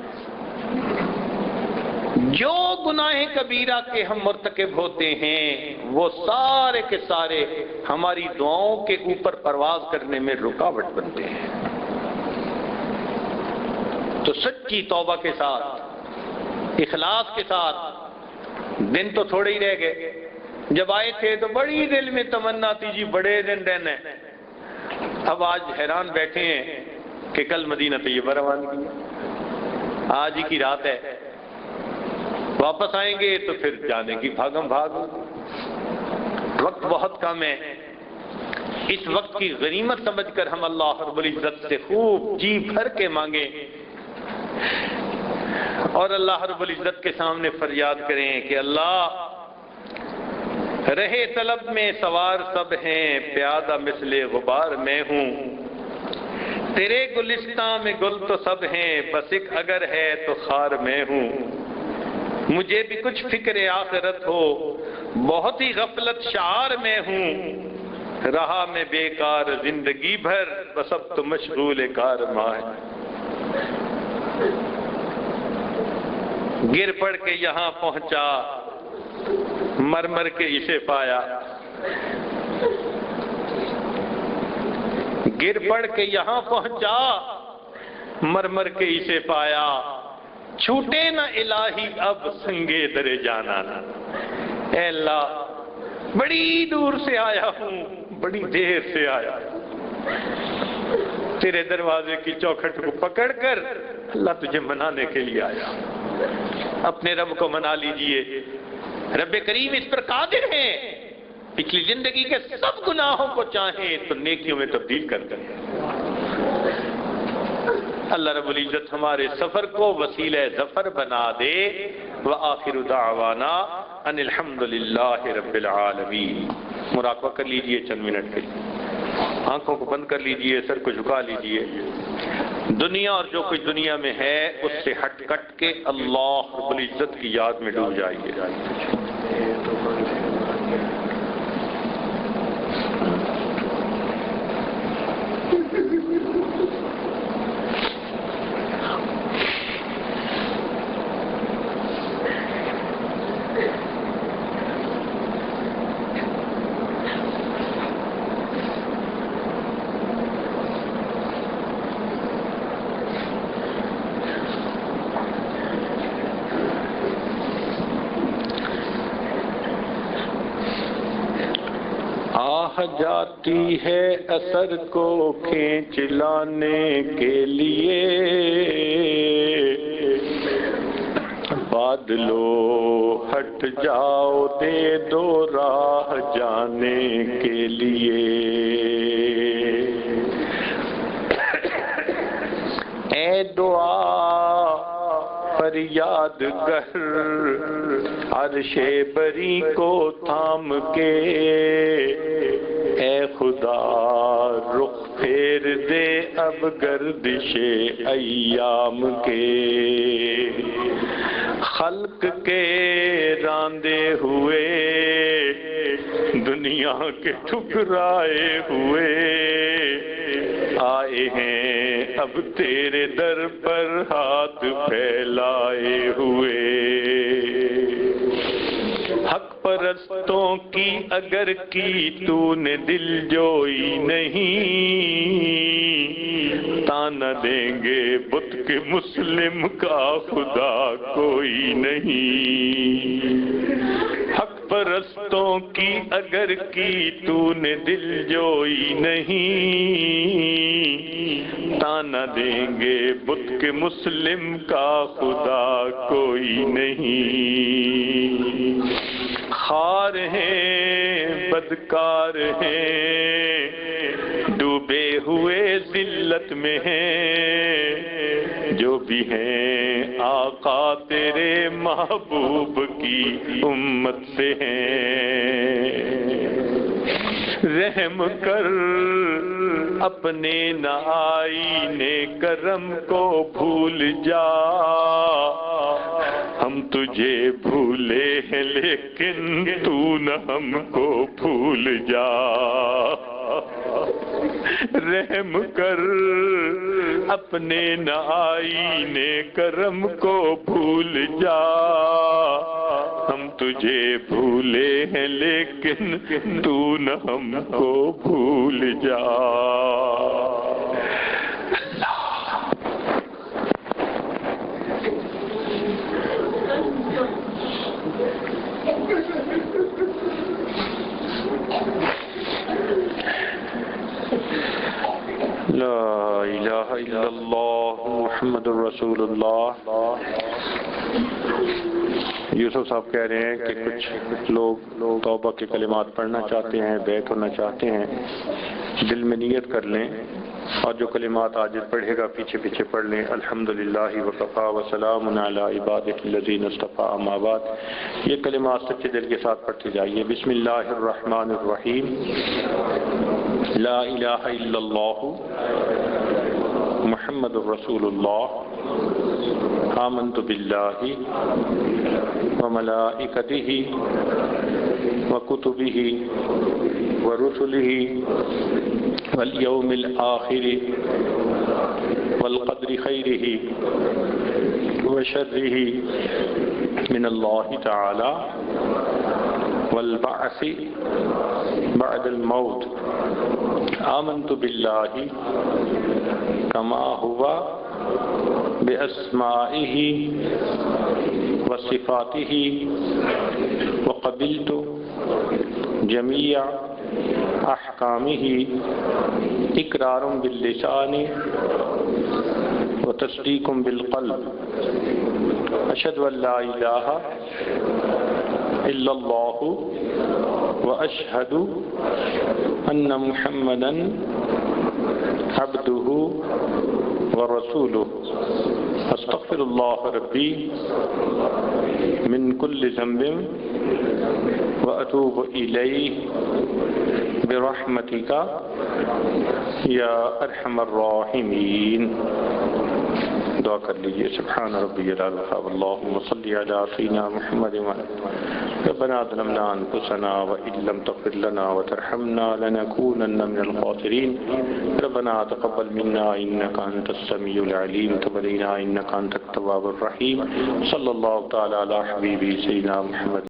[SPEAKER 1] جو گناہ کبیرہ کے ہم مرتکب ہوتے ہیں وہ سارے کے سارے ہماری دعاؤں کے اوپر پرواز کرنے میں رکاوٹ بنتے ہیں. تو سچی توبہ کے ساتھ، اخلاص کے ساتھ، دن تو تھوڑے ہی رہ گئے. جب آئے تھے تو بڑی دل میں تمنا تھی جی بڑے دن رہنا ہے. اب آج حیران بیٹھے ہیں کہ کل مدینہ طیبہ روانہ کیا. آج ہی کی رات ہے، واپس آئیں گے تو پھر جانے کی بھاگم بھاگ، وقت بہت کم ہے۔ اس وقت کی غنیمت سمجھ کر ہم اللہ رب العزت سے خوب جی بھر کے مانگیں اور اللہ رب العزت کے سامنے فریاد کریں کہ اللہ رہے طلب میں سوار سب ہیں، پیادہ مثل غبار میں ہوں، تیرے گلستاں میں گل تو سب ہیں، بس ایک اگر ہے تو خار میں ہوں، مجھے بھی کچھ فکر آخرت ہو، بہت ہی غفلت شعار میں ہوں، رہا میں بیکار زندگی بھر، بس اب تو مشغول کار ماں ہے۔ گر پڑ کے یہاں پہنچا، مر مر کے اسے پایا، گر پڑ کے یہاں پہنچا، مر مر کے اسے پایا، چھوٹے نہ الہی اب سنگے درے جانا، اے اللہ بڑی دور سے آیا ہوں، بڑی دیر سے آیا، تیرے دروازے کی چوکھٹ کو پکڑ کر اللہ تجھے منانے کے لیے آیا۔ اپنے رب کو منا لیجئے، رب کریم اس پر قادر ہیں، پچھلی زندگی کے سب گناہوں کو چاہیں تو نیکیوں میں تبدیل کر دیں۔ اللہ رب العزت ہمارے سفر کو وسیلہ ظفر بنا دے۔ وآخر دعوانا ان الحمد للہ رب العالمین۔ مراقبہ کر لیجئے چند منٹ کے لیے، آنکھوں کو بند کر لیجئے، سر کو جھکا لیجئے، دنیا اور جو کچھ دنیا میں ہے اس سے ہٹ کٹ کے اللہ رب العزت کی یاد میں ڈوب جائیے۔ جاتی ہے اثر کو کھینچ لانے کے لیے، بادلو ہٹ جاؤ دے دو راہ جانے کے لیے، اے دعا فریاد گر عرش بری کو تھام کے، اے خدا رخ پھیر دے اب گردش ایام کے، خلق کے راندے ہوئے دنیا کے ٹھکرائے ہوئے آئے ہیں اب تیرے در پر ہاتھ پھیلائے ہوئے، حق پرستوں کی اگر کی تو نے دل جوئی نہیں، تانا دیں گے بت کے مسلم کا خدا کوئی نہیں، حق پرستوں کی اگر کی تو نے دل جوئی نہیں، تانا دیں گے بت کے مسلم کا خدا کوئی نہیں، خار ہیں بدکار ہیں ڈوبے ہوئے ذلت میں ہیں، جو بھی ہیں آقا تیرے محبوب کی امت سے ہیں، رحم کر اپنے نہ آئینے کرم کو بھول جا، ہم تجھے بھولے ہیں لیکن تو نہ ہم کو بھول جا، رحم کر اپنے نہ آئینے کرم کو بھول جا، ہم تجھے بھولے ہیں لیکن تو نہ ہم کو بھول جا۔ لا الہ الا اللہ محمد الرسول اللہ۔ یوسف صاحب کہہ رہے ہیں کہ کچھ لوگ توبہ کے کلمات پڑھنا چاہتے ہیں، بیعت ہونا چاہتے ہیں، دل میں نیت کر لیں اور جو کلمات آج پڑھے گا پیچھے پیچھے پڑھ لیں۔ الحمدللہ وکفی وسلام علی عبادہ الذین اصطفی، اما بعد، یہ کلمات سچے دل کے ساتھ پڑھتے جائیے۔ بسم اللہ الرحمن الرحیم، لا الہ الا اللہ محمد الرسول اللہ، آمنت باللہ وملائکتہ وکتبہ ورسلہ والیوم الآخر والقدر خیرہ وشرہ من اللہ تعالی والبعث بعد الموت، آمنت باللہ کما ہوا بأسمائہ وصفاتہ وقبلت جمیع احکامہ اقرار باللسان وتصدیق بالقلب، اشہد ان لا الہ الا اللہ واشہد ان محمدا عبدہ ورسولہ، استغفر اللہ ربی من کل ذنب واتوب الیہ برحمتک یا ارحم الراحمین۔ دعا کر لیجیے۔ سبحان ربی الاعلی، اللہم صلی علی سیدنا محمد ربنا ظلمنا انفسنا وان لم تغفر لنا وترحمنا لنكونن من الخاسرین، ربنا تقبل منا انك انت السمیع العلیم، تب علينا انك انت التواب الرحیم، صلی اللہ تعالی علی حبیبی سیدنا محمد۔